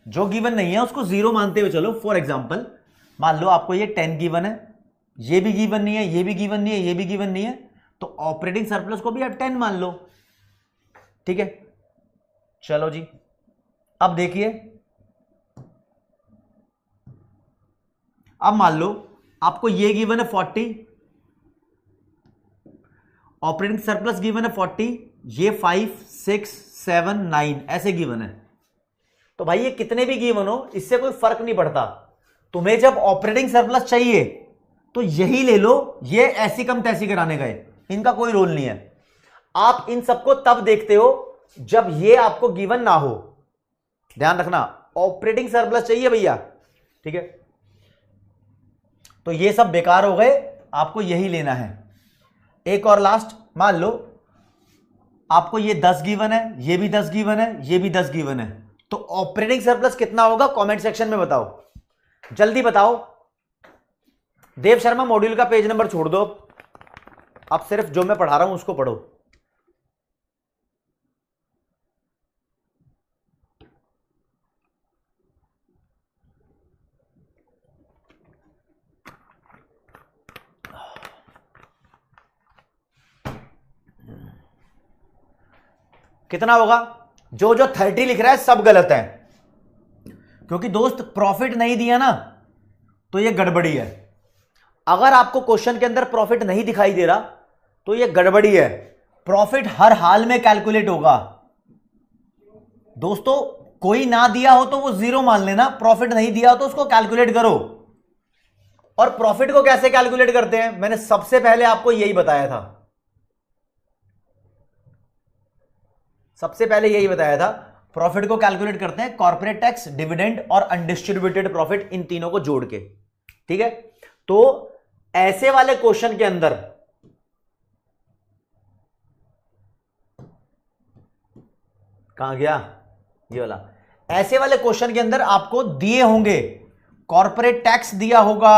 A: जो गिवन नहीं है उसको 0 मानते हुए चलो। फॉर एग्जांपल, मान लो आपको ये 10 गिवन है, ये भी गिवन नहीं है, ये भी गिवन नहीं है, ये भी गिवन नहीं है, तो ऑपरेटिंग सरप्लस को भी आप 10 मान लो, ठीक है? चलो जी, अब देखिए, अब मान लो आपको ये गिवन है 40, ऑपरेटिंग सरप्लस गिवन है 40, ये 5 6 7 9 ऐसे गिवन है। तो भाई ये कितने भी गिवन हो इससे कोई फर्क नहीं पड़ता, तुम्हें जब ऑपरेटिंग सरप्लस चाहिए तो यही ले लो, ये ऐसी कम तैसी कराने गए, इनका कोई रोल नहीं है। आप इन सबको तब देखते हो जब ये आपको गिवन ना हो, ध्यान रखना, ऑपरेटिंग सरप्लस चाहिए भैया, ठीक है? तो ये सब बेकार हो गए, आपको यही लेना है। एक और लास्ट, मान लो आपको ये 10 गिवन है, ये भी 10 गिवन है, ये भी 10 गिवन है, तो ऑपरेटिंग सरप्लस कितना होगा? कमेंट सेक्शन में बताओ, जल्दी बताओ। देव शर्मा मॉड्यूल का पेज नंबर छोड़ दो, आप सिर्फ जो मैं पढ़ा रहा हूं उसको पढ़ो। कितना होगा? जो जो 30 लिख रहा है सब गलत है, क्योंकि दोस्त प्रॉफिट नहीं दिया ना, तो ये गड़बड़ी है। अगर आपको क्वेश्चन के अंदर प्रॉफिट नहीं दिखाई दे रहा तो ये गड़बड़ी है। प्रॉफिट हर हाल में कैलकुलेट होगा दोस्तों, कोई ना दिया हो तो वो 0 मान लेना, प्रॉफिट नहीं दिया हो तो उसको कैलकुलेट करो। और प्रॉफिट को कैसे कैलकुलेट करते हैं, मैंने सबसे पहले आपको यही बताया था, सबसे पहले यही बताया था। प्रॉफिट को कैलकुलेट करते हैं कॉर्पोरेट टैक्स, डिविडेंड और अनडिस्ट्रीब्यूटेड प्रॉफिट, इन तीनों को जोड़ के, ठीक है? तो ऐसे वाले क्वेश्चन के अंदर कहां गया ये वाला, ऐसे वाले क्वेश्चन के अंदर आपको दिए होंगे कॉर्पोरेट टैक्स दिया होगा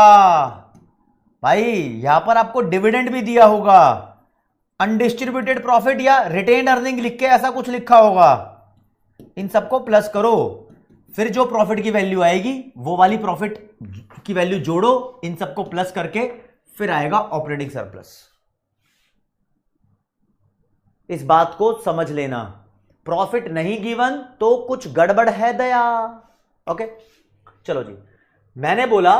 A: भाई, यहां पर आपको डिविडेंड भी दिया होगा, अनडिस्ट्रीब्यूटेड प्रॉफिट या रिटेन्ड अर्निंग लिख के ऐसा कुछ लिखा होगा। इन सबको प्लस करो, फिर जो प्रॉफिट की वैल्यू आएगी वो वाली प्रॉफिट की वैल्यू जोड़ो, इन सबको प्लस करके फिर आएगा ऑपरेटिंग सरप्लस। इस बात को समझ लेना, प्रॉफिट नहीं गिवन तो कुछ गड़बड़ है दया। ओके, चलो जी, मैंने बोला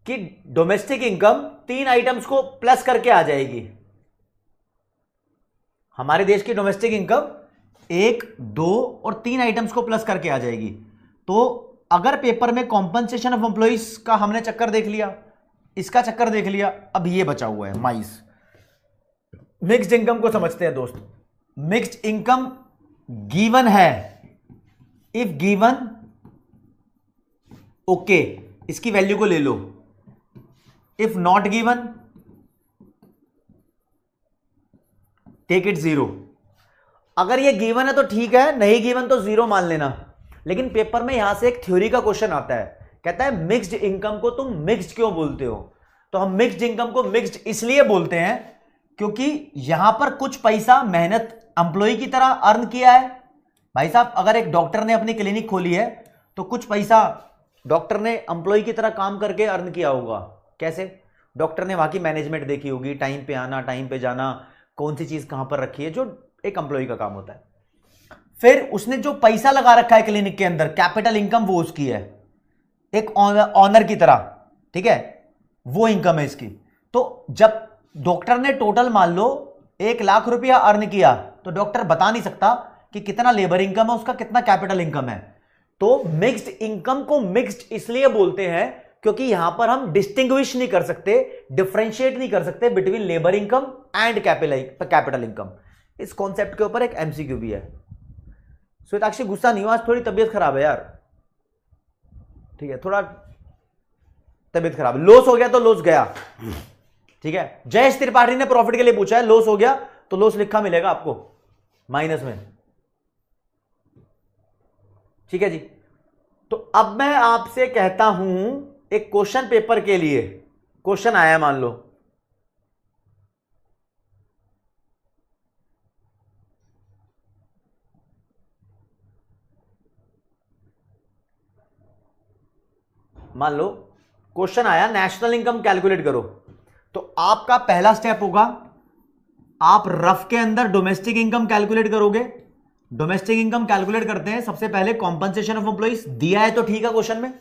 A: कि डोमेस्टिक इनकम 3 आइटम्स को प्लस करके आ जाएगी। हमारे देश की डोमेस्टिक इनकम 1, 2 और 3 आइटम्स को प्लस करके आ जाएगी। तो अगर पेपर में कॉम्पनसेशन ऑफ एम्प्लॉइज का हमने चक्कर देख लिया, इसका चक्कर देख लिया, अब ये बचा हुआ है माइस। मिक्स्ड इनकम को समझते हैं दोस्त। मिक्स्ड इनकम गिवन है, इफ गिवन ओके, इसकी वैल्यू को ले लो। If not given take it zero. अगर ये गिवन है तो ठीक है, नहीं गिवन तो जीरो मान लेना। लेकिन पेपर में यहां से एक थ्योरी का क्वेश्चन आता है, कहता है मिक्स्ड इनकम को तुम मिक्स्ड क्यों बोलते हो? तो हम मिक्स्ड इनकम को मिक्स्ड इसलिए बोलते हैं क्योंकि यहां पर कुछ पैसा मेहनत एम्प्लॉय की तरह अर्न किया है। भाई साहब, अगर एक डॉक्टर ने अपनी क्लिनिक खोली है तो कुछ पैसा डॉक्टर ने एम्प्लॉय की तरह काम करके अर्न किया होगा। कैसे? डॉक्टर ने वहां की मैनेजमेंट देखी होगी, टाइम पे आना, टाइम पे जाना, कौन सी चीज कहां पर रखी है, जो एक एम्प्लॉय का काम होता है। फिर उसने जो पैसा लगा रखा है क्लिनिक के अंदर, कैपिटल इनकम, वो उसकी है, एक ऑनर की तरह, ठीक है, वो इनकम है इसकी। तो जब डॉक्टर ने टोटल मान लो 1,00,000 रुपया अर्न किया, तो डॉक्टर बता नहीं सकता कि कितना लेबर इनकम है उसका, कितना कैपिटल इनकम है। तो मिक्स्ड इनकम को मिक्स्ड इसलिए बोलते हैं क्योंकि यहां पर हम डिस्टिंग्विश नहीं कर सकते, डिफरेंशिएट नहीं कर सकते between labour income and capital income. इस कॉन्सेप्ट के ऊपर एक एमसीक्यू भी है। श्वेताक्षी गुस्सा नहीं हो, आज थोड़ी तबीयत खराब है यार, ठीक है, थोड़ा तबीयत खराब है। लॉस हो गया तो लॉस गया, ठीक है। जयेश त्रिपाठी ने प्रॉफिट के लिए पूछा है, लॉस हो गया तो लॉस लिखा मिलेगा आपको माइनस में, ठीक है जी। तो अब मैं आपसे कहता हूं, एक क्वेश्चन पेपर के लिए क्वेश्चन आया, मान लो क्वेश्चन आया, नेशनल इनकम कैलकुलेट करो। तो आपका पहला स्टेप होगा, आप रफ के अंदर डोमेस्टिक इनकम कैलकुलेट करोगे। डोमेस्टिक इनकम कैलकुलेट करते हैं, सबसे पहले कॉम्पनसेशन ऑफ एम्प्लॉइज दिया है तो ठीक है, क्वेश्चन में,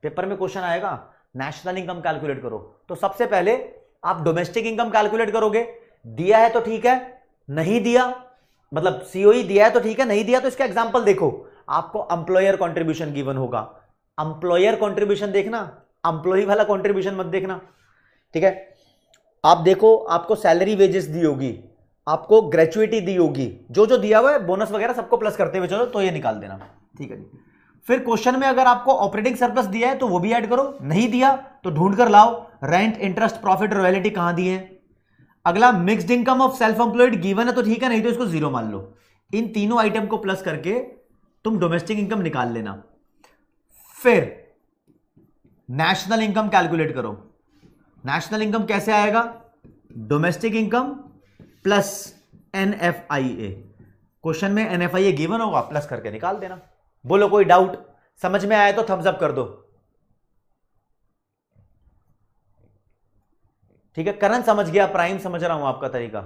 A: पेपर में क्वेश्चन आएगा नेशनल इनकम कैलकुलेट करो। तो सबसे पहले आप डोमेस्टिक इनकम कैलकुलेट करोगे। दिया है तो ठीक है, नहीं दिया मतलब सीओई दिया है तो ठीक है, नहीं दिया तो इसका एग्जांपल देखो, आपको एम्प्लॉयर कंट्रीब्यूशन गिवन होगा। एम्प्लॉयर कंट्रीब्यूशन देखना, एम्प्लॉय वाला कंट्रीब्यूशन मत देखना, ठीक है। आप देखो, आपको सैलरी वेजेस दी होगी, आपको ग्रेचुइटी दी होगी, जो जो दिया हुआ है बोनस वगैरह सबको प्लस करते हुए चलो, तो ये निकाल देना, ठीक है जी। फिर क्वेश्चन में अगर आपको ऑपरेटिंग सरप्लस दिया है तो वो भी ऐड करो, नहीं दिया तो ढूंढ कर लाओ रेंट, इंटरेस्ट, प्रॉफिट, रॉयल्टी कहां दिए हैं। अगला mixed income of self employed given है तो ठीक है, नहीं तो इसको जीरो मान लो। इन तीनों आइटम को प्लस करके तुम डोमेस्टिक इनकम निकाल लेना। फिर नेशनल इनकम कैलकुलेट करो। नेशनल इनकम कैसे आएगा? Domestic income plus NFIA. Question में एनएफआईए गिवन होगा, प्लस करके निकाल देना। बोलो कोई डाउट? समझ में आया तो थम्स अप कर दो, ठीक है। करण समझ गया, प्राइम समझ रहा हूं आपका तरीका।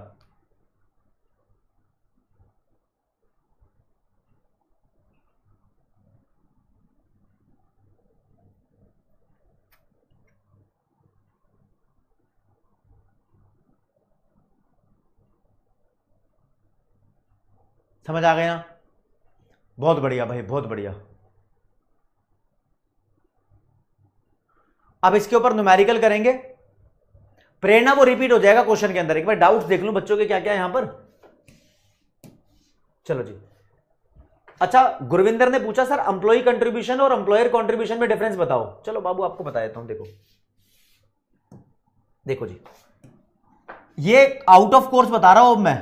A: समझ आ गया? बहुत बढ़िया भाई, बहुत बढ़िया। अब इसके ऊपर न्यूमेरिकल करेंगे। प्रेरणा वो रिपीट हो जाएगा क्वेश्चन के अंदर। एक बार डाउट्स देख लूं बच्चों के क्या क्या है यहां पर। चलो जी। अच्छा, गुरविंदर ने पूछा सर एम्प्लॉय कंट्रीब्यूशन और एम्प्लॉयर कंट्रीब्यूशन में डिफरेंस बताओ। चलो बाबू आपको बता देता हूं। देखो देखो जी, ये आउट ऑफ कोर्स बता रहा हूं मैं।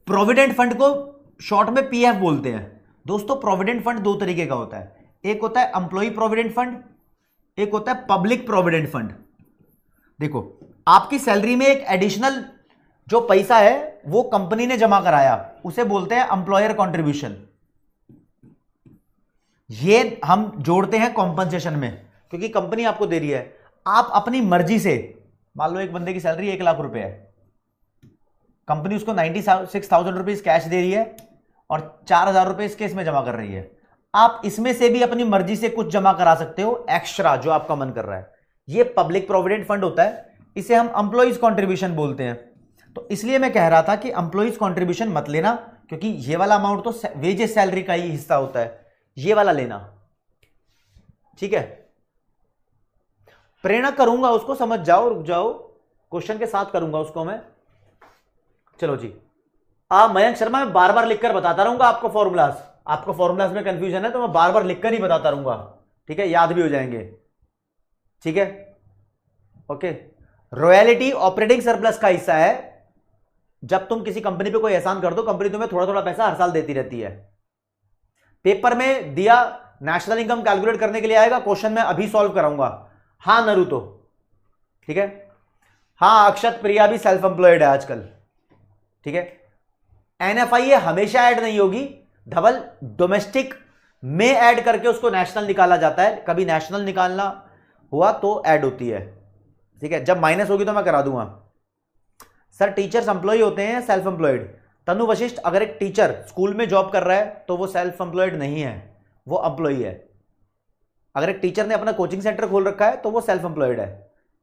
A: प्रोविडेंट फंड को शॉर्ट में पीएफ बोलते हैं। दोस्तों प्रोविडेंट फंड दो तरीके का होता है, एक होता है एम्प्लॉय प्रोविडेंट फंड, एक होता है पब्लिक प्रोविडेंट फंड। देखो, आपकी सैलरी में एक एडिशनल जो पैसा है वो कंपनी ने जमा कराया, उसे बोलते हैं एम्प्लॉयर कंट्रीब्यूशन। ये हम जोड़ते हैं कॉम्पनसेशन में, क्योंकि कंपनी आपको दे रही है। आप अपनी मर्जी से, मान लो एक बंदे की सैलरी 1,00,000 रुपए है, कंपनी उसको 96,000 रुपीज कैश दे रही है और 4,000 रुपए इस केस में जमा कर रही है। आप इसमें से भी अपनी मर्जी से कुछ जमा करा सकते हो एक्स्ट्रा, जो आपका मन कर रहा है। ये पब्लिक प्रोविडेंट फंड होता है, इसे हम एम्प्लॉइज कंट्रीब्यूशन बोलते हैं। तो इसलिए मैं कह रहा था कि एम्प्लॉइज कंट्रीब्यूशन मत लेना, क्योंकि ये वाला अमाउंट तो वेजेस सैलरी का ही हिस्सा होता है, ये वाला लेना, ठीक है। प्रेरणा करूंगा उसको, समझ जाओ, रुक जाओ, क्वेश्चन के साथ करूंगा उसको मैं। चलो जी। मयंक शर्मा, मैं बार बार लिखकर बताता रहूंगा आपको फॉर्मूलाज। आपको फॉर्मूलाज में कंफ्यूजन है तो मैं बार बार लिखकर ही बताता रहूंगा, ठीक है, याद भी हो जाएंगे, ठीक है, ओके। रॉयल्टी ऑपरेटिंग सरप्लस का हिस्सा है, जब तुम किसी कंपनी पे कोई एहसान कर दो, कंपनी तुम्हें थोड़ा थोड़ा पैसा हर साल देती रहती है। पेपर में दिया नेशनल इनकम कैलकुलेट करने के लिए आएगा, क्वेश्चन मैं अभी सॉल्व कराऊंगा। हाँ नरूतो, ठीक है। हाँ अक्षत प्रिया भी सेल्फ एम्प्लॉयड है आजकल, ठीक है। एनएफआईए हमेशा ऐड नहीं होगी, धवल डोमेस्टिक में ऐड करके उसको नेशनल निकाला जाता है, कभी नेशनल निकालना हुआ तो ऐड होती है, ठीक है। जब माइनस होगी तो मैं करा दूंगा। सर टीचर्स एम्प्लॉय होते हैं सेल्फ एम्प्लॉयड? तनु वशिष्ठ, अगर एक टीचर स्कूल में जॉब कर रहा है तो वो सेल्फ एम्प्लॉयड नहीं है, वो एम्प्लॉय है। अगर एक टीचर ने अपना कोचिंग सेंटर खोल रखा है तो वो सेल्फ एम्प्लॉयड है।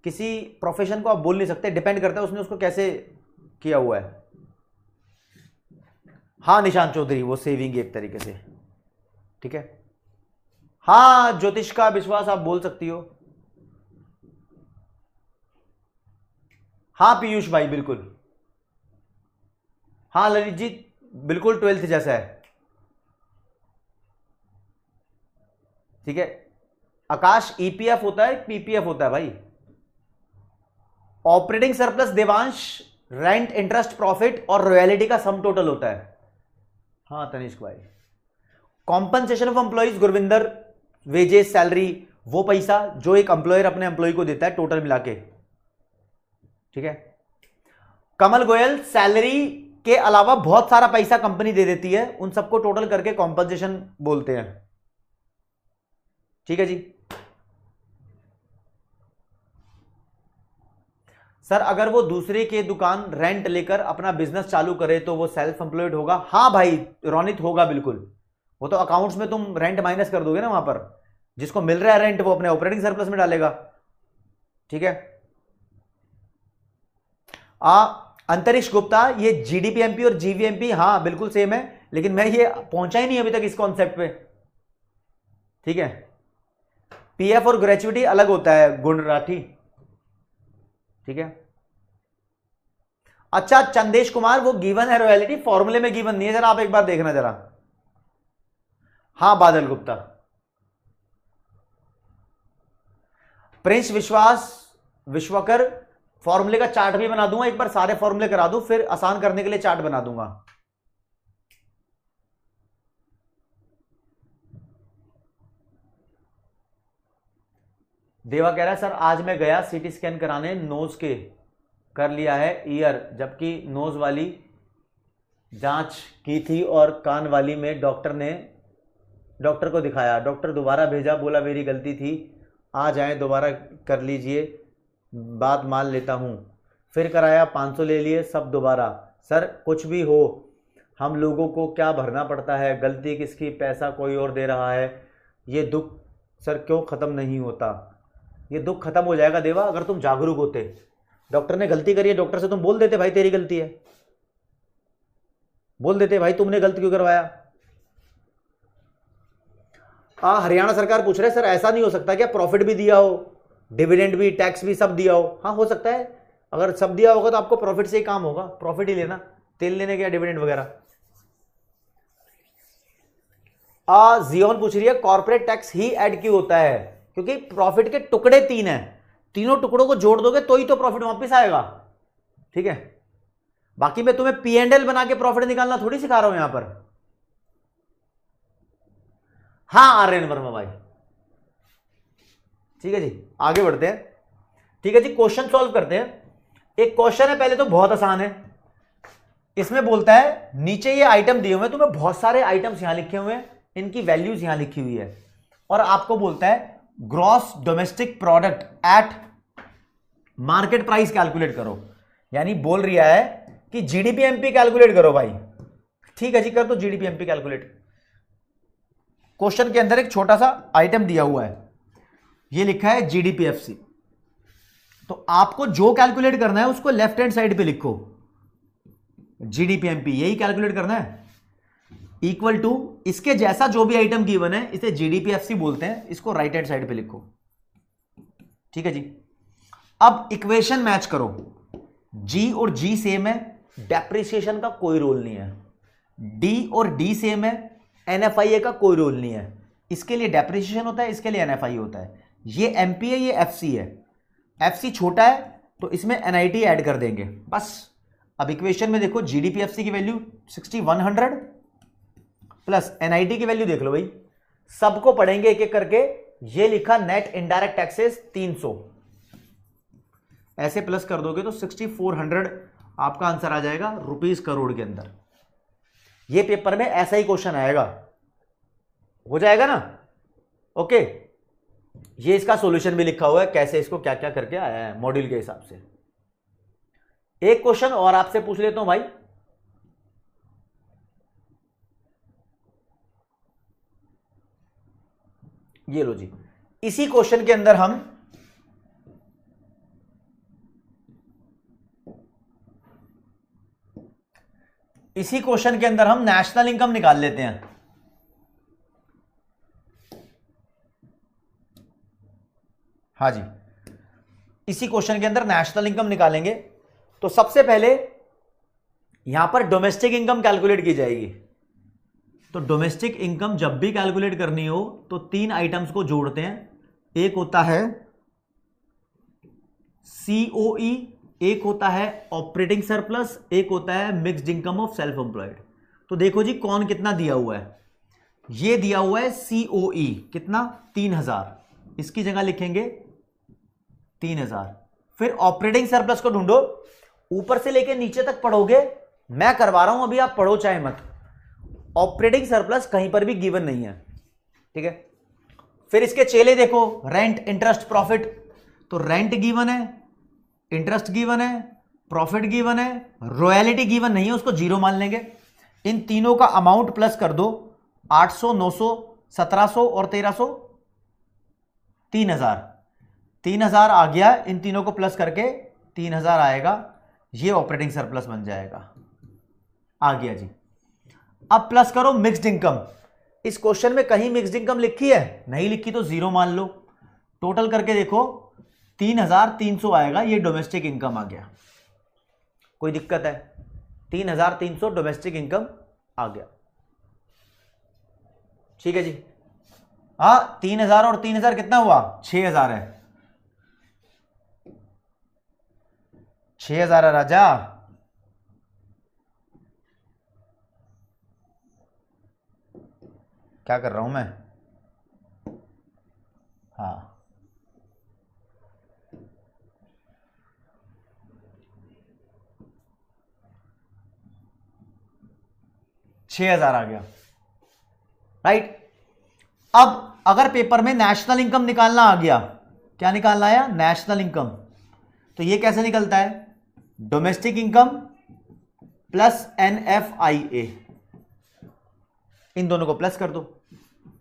A: किसी प्रोफेशन को आप बोल नहीं सकते, डिपेंड करता है उसने उसको कैसे किया हुआ है। हाँ निशांत चौधरी, वो सेविंग एक तरीके से, ठीक है। हाँ ज्योतिष का विश्वास, आप बोल सकती हो। हाँ पीयूष भाई बिल्कुल। हाँ ललित जी बिल्कुल 12th जैसा है, ठीक है। आकाश ईपीएफ होता है पीपीएफ होता है भाई? Operating surplus Devansh rent interest profit और रॉयल्टी का सम टोटल होता है। हाँ तनिष्क भाई। Compensation of employees Gurvinder, wages salary, वो पैसा जो एक एम्प्लॉयर अपने एम्प्लॉय को देता है टोटल मिला के, ठीक है। कमल गोयल, सैलरी के अलावा बहुत सारा पैसा कंपनी दे देती है, उन सबको टोटल करके कॉम्पनसेशन बोलते हैं, ठीक है जी। सर अगर वो दूसरे के दुकान रेंट लेकर अपना बिजनेस चालू करे तो वो सेल्फ एम्प्लॉयड होगा? हाँ भाई रोनित होगा बिल्कुल। वो तो अकाउंट्स में तुम रेंट माइनस कर दोगे ना, वहां पर जिसको मिल रहा है रेंट वो अपने ऑपरेटिंग सरप्लस में डालेगा, ठीक है। अंतरिक्ष गुप्ता, ये जीडीपीएमपी और जीवीएमपी हाँ बिल्कुल सेम है, लेकिन मैं ये पहुंचा ही नहीं अभी तक इस कॉन्सेप्ट पे, ठीक है। पीएफ और ग्रेचुइटी अलग होता है गुण राठी, ठीक है। अच्छा चंदेश कुमार, वो गिवन है रॉयल्टी, फॉर्मूले में गिवन नहीं है, जरा आप एक बार देखना जरा। हाँ बादल गुप्ता। प्रिंस विश्वास विश्वकर, फॉर्मूले का चार्ट भी बना दूंगा, एक बार सारे फॉर्मूले करा दूं फिर आसान करने के लिए चार्ट बना दूंगा। देवा कह रहा है सर आज मैं गया सीटी स्कैन कराने, नोज के कर लिया है ईयर, जबकि नोज वाली जांच की थी और कान वाली में डॉक्टर को दिखाया, डॉक्टर दोबारा भेजा, बोला मेरी गलती थी, आ जाएं दोबारा कर लीजिए, बात मान लेता हूं। फिर कराया 500 ले लिए सब दोबारा। सर कुछ भी हो हम लोगों को क्या भरना पड़ता है, गलती किसकी, पैसा कोई और दे रहा है, ये दुख सर क्यों ख़त्म नहीं होता? ये दुख खत्म हो जाएगा देवा अगर तुम जागरूक होते। डॉक्टर ने गलती करी है, डॉक्टर से तुम बोल देते भाई तेरी गलती है, बोल देते भाई तुमने गलत क्यों करवाया। हरियाणा सरकार पूछ रहे सर ऐसा नहीं हो सकता क्या प्रॉफिट भी दिया हो, डिविडेंड भी, टैक्स भी सब दिया हो? हाँ हो सकता है, अगर सब दिया होगा तो आपको प्रॉफिट से ही काम होगा, प्रॉफिट ही लेना, तेल लेने का डिविडेंड वगैरह। जियोन पूछ रही है कॉर्पोरेट टैक्स ही ऐड क्यों होता है? क्योंकि प्रॉफिट के टुकड़े 3 हैं, तीनों टुकड़ों को जोड़ दोगे तो ही तो प्रॉफिट वापस आएगा, ठीक है। बाकी मैं तुम्हें P&L बना के प्रॉफिट निकालना थोड़ी सिखा रहा हूं यहां पर। हाँ आर्यन वर्मा भाई, ठीक है जी आगे बढ़ते हैं, ठीक है जी। क्वेश्चन सॉल्व करते हैं। एक क्वेश्चन है पहले तो बहुत आसान है, इसमें बोलता है नीचे ये आइटम दिए हुए हैं, तुम्हें बहुत सारे आइटम्स यहां लिखे हुए हैं, इनकी वैल्यूज यहां लिखी हुई है, और आपको बोलता है gross domestic product at market price calculate करो, यानी बोल रहा है कि जीडीपीएमपी कैलकुलेट करो भाई, ठीक है जी कर दो जीडीपीएमपी कैलकुलेट। क्वेश्चन के अंदर एक छोटा सा आइटम दिया हुआ है, ये लिखा है जीडीपीएफसी, तो आपको जो कैलकुलेट करना है उसको लेफ्ट हैंड साइड पे लिखो, जीडीपीएमपी यही कैलकुलेट करना है, इक्वल टू इसके जैसा जो भी आइटम गिवन है इसे जीडीपीएफसी बोलते हैं, इसको राइट हैंड साइड पे लिखो, ठीक है जी। अब इक्वेशन मैच करो, जी और जी सेम है, डेप्रिसिएशन का कोई रोल नहीं है, डी और डी सेम है, एनएफआईए का कोई रोल नहीं है, इसके लिए डेप्रिसिएशन होता है, इसके लिए एनएफआई होता है, ये एमपी है ये एफसी है, एफसी छोटा है तो इसमें एनआईटी ऐड कर देंगे बस, अब इक्वेशन में देखो जीडीपीएफसी की वैल्यू 6100 प्लस एनआईटी की वैल्यू देख लो भाई, सबको पढ़ेंगे एक एक करके। ये लिखा नेट इनडायरेक्ट टैक्सेस 300, ऐसे प्लस कर दोगे तो 6400 आपका आंसर आ जाएगा रुपीस करोड़ के अंदर। ये पेपर में ऐसा ही क्वेश्चन आएगा, हो जाएगा ना? ओके, ये इसका सॉल्यूशन भी लिखा हुआ है, कैसे इसको क्या क्या करके आया है मॉड्यूल के हिसाब से। एक क्वेश्चन और आपसे पूछ लेता हूं भाई, ये लो जी, इसी क्वेश्चन के अंदर हम नेशनल इनकम निकाल लेते हैं। हाँ जी, इसी क्वेश्चन के अंदर नेशनल इनकम निकालेंगे। तो सबसे पहले यहां पर डोमेस्टिक इनकम कैलकुलेट की जाएगी। तो डोमेस्टिक इनकम जब भी कैलकुलेट करनी हो तो 3 आइटम्स को जोड़ते हैं। एक होता है सीओई, एक होता है ऑपरेटिंग सरप्लस, एक होता है mixed income of self employed. तो देखो जी कौन कितना दिया हुआ है। ये दिया हुआ है सीओई कितना, 3000, इसकी जगह लिखेंगे 3000। फिर ऑपरेटिंग सरप्लस को ढूंढो, ऊपर से लेके नीचे तक पढ़ोगे, मैं करवा रहा हूं अभी, आप पढ़ो चाहे मत। ऑपरेटिंग सरप्लस कहीं पर भी गिवन नहीं है, ठीक है। फिर इसके चेले देखो, रेंट, इंटरेस्ट, प्रॉफिट। तो रेंट गिवन है, इंटरेस्ट गिवन है, प्रॉफिट गिवन है, रॉयल्टी गिवन नहीं है, उसको जीरो मान लेंगे। इन तीनों का अमाउंट प्लस कर दो, 800, 900, 1700 और 1300, 3000। 3000 आ गया, इन तीनों को प्लस करके 3000 आएगा, ये ऑपरेटिंग सरप्लस बन जाएगा। आ गया जी। अब प्लस करो मिक्स्ड इनकम। इस क्वेश्चन में कहीं मिक्स्ड इनकम लिखी है? नहीं लिखी, तो जीरो मान लो। टोटल करके देखो 3300 आएगा, ये डोमेस्टिक इनकम आ गया। कोई दिक्कत है? 3300 डोमेस्टिक इनकम आ गया, ठीक है जी। हाँ, 3000 और 3000 कितना हुआ? 6000 है। 6000 है राजा। क्या कर रहा हूं मैं? हाँ, $6000 आ गया, राइट। अब अगर पेपर में नेशनल इनकम निकालना आ गया, क्या निकालना आया? National income. तो ये कैसे निकलता है? डोमेस्टिक इनकम प्लस NFIA, इन दोनों को प्लस कर दो।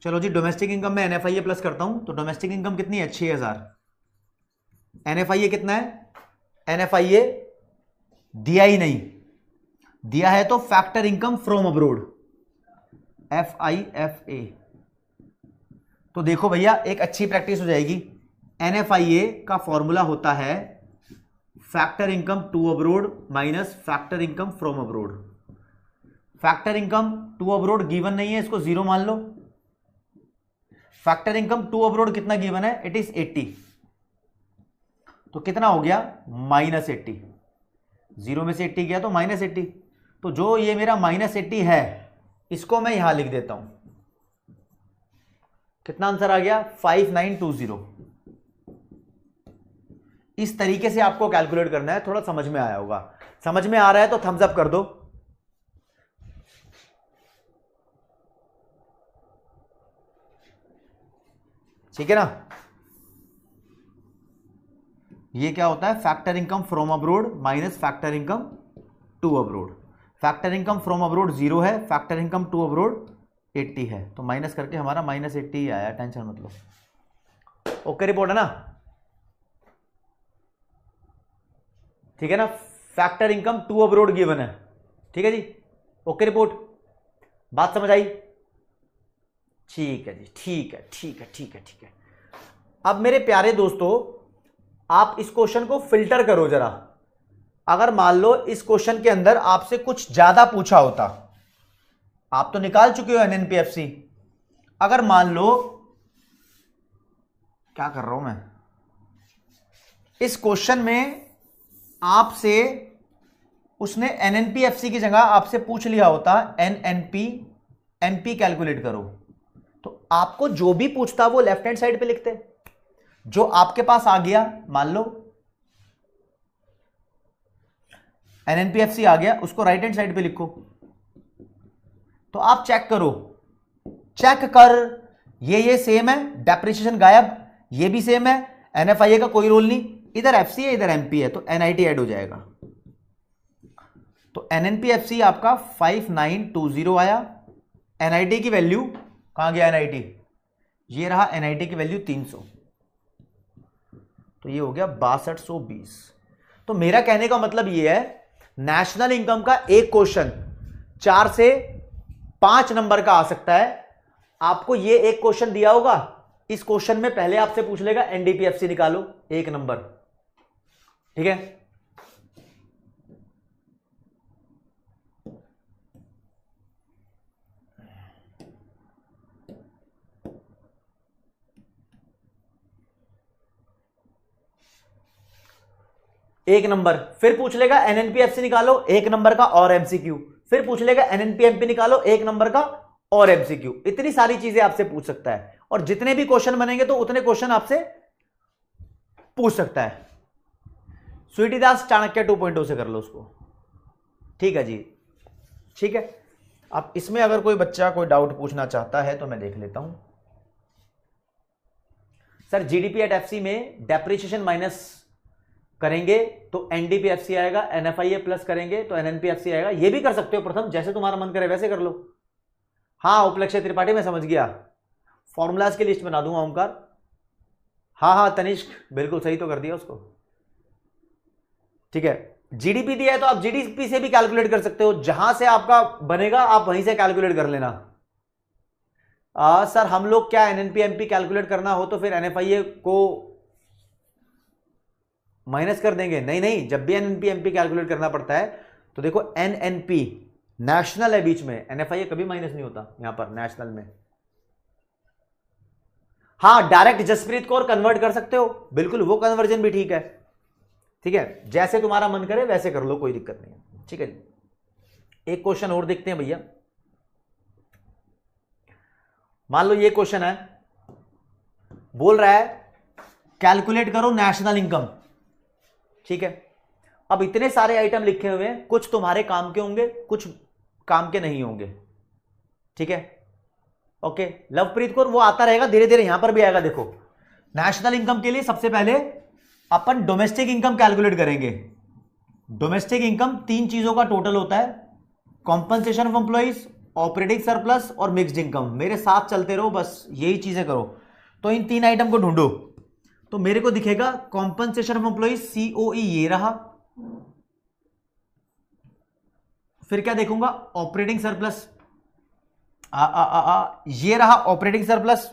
A: चलो जी, डोमेस्टिक इनकम में NFIA प्लस करता हूं, तो डोमेस्टिक इनकम कितनी है? 6000। NFIA कितना है? NFIA दिया ही नहीं, दिया है तो factor income from abroad, FIFA। तो देखो भैया, एक अच्छी प्रैक्टिस हो जाएगी। NFIA का फॉर्मूला होता है factor income to abroad minus factor income from abroad. Factor income to abroad given नहीं है, इसको जीरो मान लो। फैक्टर इनकम टू अब्रोड कितना गिवन है? It is 80। तो कितना हो गया? -80। जीरो में से 80 गया तो -80। तो जो ये मेरा -80 है, इसको मैं यहां लिख देता हूं। कितना आंसर आ गया? 5920। इस तरीके से आपको कैलकुलेट करना है। थोड़ा समझ में आया होगा? समझ में आ रहा है तो थम्स अप कर दो। ठीक है ना? ये क्या होता है? Factor income from abroad minus factor income to abroad. Factor income from abroad 0 है, फैक्टर इनकम टू अब्रोड 80 है, तो माइनस करके हमारा -80 ही आया, टेंशन मत लो। ओके रिपोर्ट है ना? ठीक है ना? Factor income to abroad given है, ठीक है जी। ओके रिपोर्ट, बात समझ आई? ठीक है जी, ठीक है, ठीक है, ठीक है, ठीक है। अब मेरे प्यारे दोस्तों, आप इस क्वेश्चन को फिल्टर करो जरा। अगर मान लो इस क्वेश्चन के अंदर आपसे कुछ ज्यादा पूछा होता, आप तो निकाल चुके हो NNPFC, अगर मान लो, क्या कर रहा हूं मैं, इस क्वेश्चन में आपसे उसने एनएनपीएफसी की जगह आपसे पूछ लिया होता एनएनपी एमपी कैलकुलेट करो, तो आपको जो भी पूछता वो लेफ्ट हैंड साइड पे लिखते। जो आपके पास आ गया, मान लो एनएनपीएफसी आ गया, उसको राइट हैंड साइड पे लिखो। तो आप चेक करो, चेक कर, ये सेम है, डेप्रिसिएशन गायब, ये भी सेम है, एनएफआईए का कोई रोल नहीं, इधर एफसी है इधर एमपी है, तो एनआईटी ऐड हो जाएगा। तो एनएनपीएफसी आपका 5920 आया। एनआईटी की वैल्यू कहां गया, एनआईटी ये रहा, एनआईटी की वैल्यू 300, तो ये हो गया 6220। तो मेरा कहने का मतलब ये है, नेशनल इनकम का एक क्वेश्चन 4 से 5 नंबर का आ सकता है। आपको ये एक क्वेश्चन दिया होगा, इस क्वेश्चन में पहले आपसे पूछ लेगा एनडीपीएफसी निकालो 1 नंबर, ठीक है। एक नंबर, फिर पूछ लेगा एनएनपीएफसी निकालो 1 नंबर का और एमसीक्यू, फिर पूछ लेगा एनएनपीएमपी निकालो 1 नंबर का और एमसीक्यू। इतनी सारी चीजें आपसे पूछ सकता है, और जितने भी क्वेश्चन बनेंगे तो उतने क्वेश्चन आपसे पूछ सकता है। स्वीटीदास चाणक्य 2.0 से कर लो उसको, ठीक है जी, ठीक है। अब इसमें अगर कोई बच्चा कोई डाउट पूछना चाहता है तो मैं देख लेता हूं। सर जीडीपी एट एफसी में डेप्रिसिएशन माइनस करेंगे तो एनडीपीएफसी आएगा, एनएफआईए प्लस करेंगे तो एनएनपीएफसी आएगा। ये भी कर सकते हो प्रथम, जैसे तुम्हारा मन करे वैसे कर लो। हाँ उपलक्ष्य त्रिपाठी मैं समझ गया, फॉर्मूलाज की लिस्ट बना दूंगा ओमकार। हाँ तनिष्क बिल्कुल सही तो कर दिया उसको, ठीक है। जीडीपी दिया है तो आप जीडीपी से भी कैलकुलेट कर सकते हो, जहां से आपका बनेगा आप वहीं से कैलकुलेट कर लेना। सर हम लोग क्या एनएनपीएमपी कैलकुलेट करना हो तो फिर एनएफआईए को माइनस कर देंगे? नहीं, जब भी एनएनपीएमपी कैलकुलेट करना पड़ता है तो देखो एनएनपी नेशनल है बीच में, एनएफआईए कभी माइनस नहीं होता यहां पर नेशनल में। हाँ डायरेक्ट जसप्रीत को और कन्वर्ट कर सकते हो, बिल्कुल वो कन्वर्जन भी ठीक है, ठीक है। जैसे तुम्हारा मन करे वैसे कर लो, कोई दिक्कत नहीं है, ठीक है जी। एक क्वेश्चन और देखते हैं भैया। मान लो ये क्वेश्चन है, बोल रहा है कैलकुलेट करो नेशनल इनकम, ठीक है। अब इतने सारे आइटम लिखे हुए हैं, कुछ तुम्हारे काम के होंगे कुछ काम के नहीं होंगे, ठीक है। ओके लवप्रीत कौर वो आता रहेगा धीरे धीरे, यहां पर भी आएगा। देखो नेशनल इनकम के लिए सबसे पहले अपन डोमेस्टिक इनकम कैलकुलेट करेंगे। डोमेस्टिक इनकम 3 चीजों का टोटल होता है, compensation of employees, operating surplus और मिक्स्ड इनकम। मेरे साथ चलते रहो, बस यही चीजें करो। तो इन 3 आइटम को ढूंढो, तो मेरे को दिखेगा कॉम्पनसेशन ऑफ एम्प्लॉइज सीओई ये रहा, फिर क्या देखूंगा ऑपरेटिंग सरप्लस ये रहा ऑपरेटिंग सरप्लस,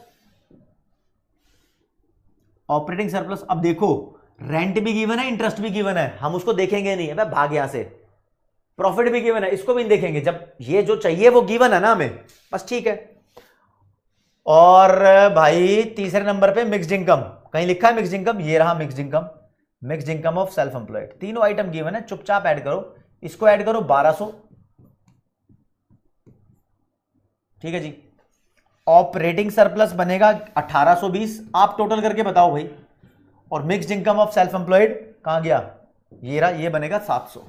A: ऑपरेटिंग सरप्लस। अब देखो रेंट भी गिवन है, इंटरेस्ट भी गिवन है, हम उसको देखेंगे नहीं, है भाग यहां से। प्रॉफिट भी गिवन है, इसको भी नहीं देखेंगे, जब ये जो चाहिए वो गिवन है ना हमें, बस ठीक है। और भाई तीसरे नंबर पे मिक्स्ड इनकम, कहीं लिखा है मिक्स्ड इनकम? ये रहा mixed income, mixed income of self employed. तीनों आइटम गिवन है, चुपचाप ऐड करो, इसको ऐड करो 1200, ठीक है जी। ऑपरेटिंग सरप्लस बनेगा 1820, आप टोटल करके बताओ भाई। और mixed income of self employed कहां गया? ये रहा, ये बनेगा 700।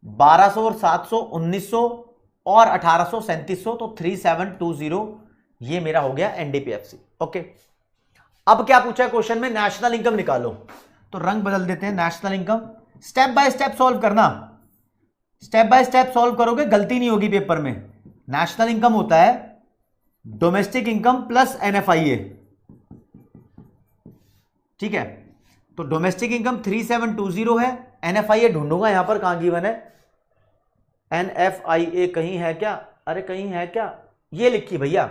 A: 1200 और 700 1900 और 1800 3700, तो 3720 ये मेरा हो गया एनडीपीएफसी। ओके अब क्या पूछा है क्वेश्चन में? नेशनल इनकम निकालो। तो रंग बदल देते हैं, national income step by step solve करना, स्टेप बाय स्टेप सॉल्व करोगे गलती नहीं होगी पेपर में। नेशनल इनकम होता है डोमेस्टिक इनकम प्लस एनएफआईए, ठीक है। तो डोमेस्टिक इनकम 3720 है, एनएफआईए ढूंढूंगा यहां पर, कहां गिवन है एनएफआईए? कहीं है क्या? अरे कहीं है क्या? ये लिखी भैया,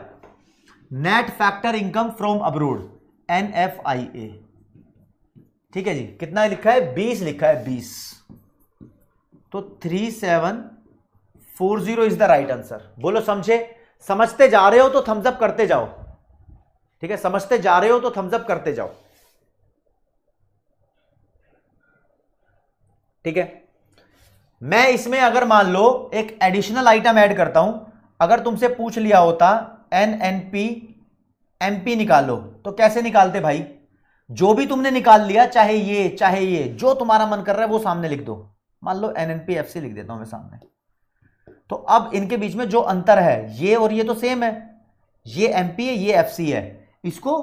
A: net factor income from abroad, NFIA, ठीक है जी। कितना लिखा है? 20 लिखा है, 20। तो 3740 इज द राइट आंसर। बोलो समझे? समझते जा रहे हो तो थम्स अप करते जाओ, ठीक है। समझते जा रहे हो तो थम्स अप करते जाओ, ठीक है। मैं इसमें अगर मान लो एक एडिशनल आइटम ऐड करता हूं, अगर तुमसे पूछ लिया होता एनएनपी एमपी निकालो, तो कैसे निकालते भाई? जो भी तुमने निकाल लिया, चाहे ये जो तुम्हारा मन कर रहा है वो सामने लिख दो। मान लो एनएनपी एफसी लिख देता हूं मैं सामने। तो अब इनके बीच में जो अंतर है, ये और ये तो सेम है, ये एमपी है ये एफसी है, इसको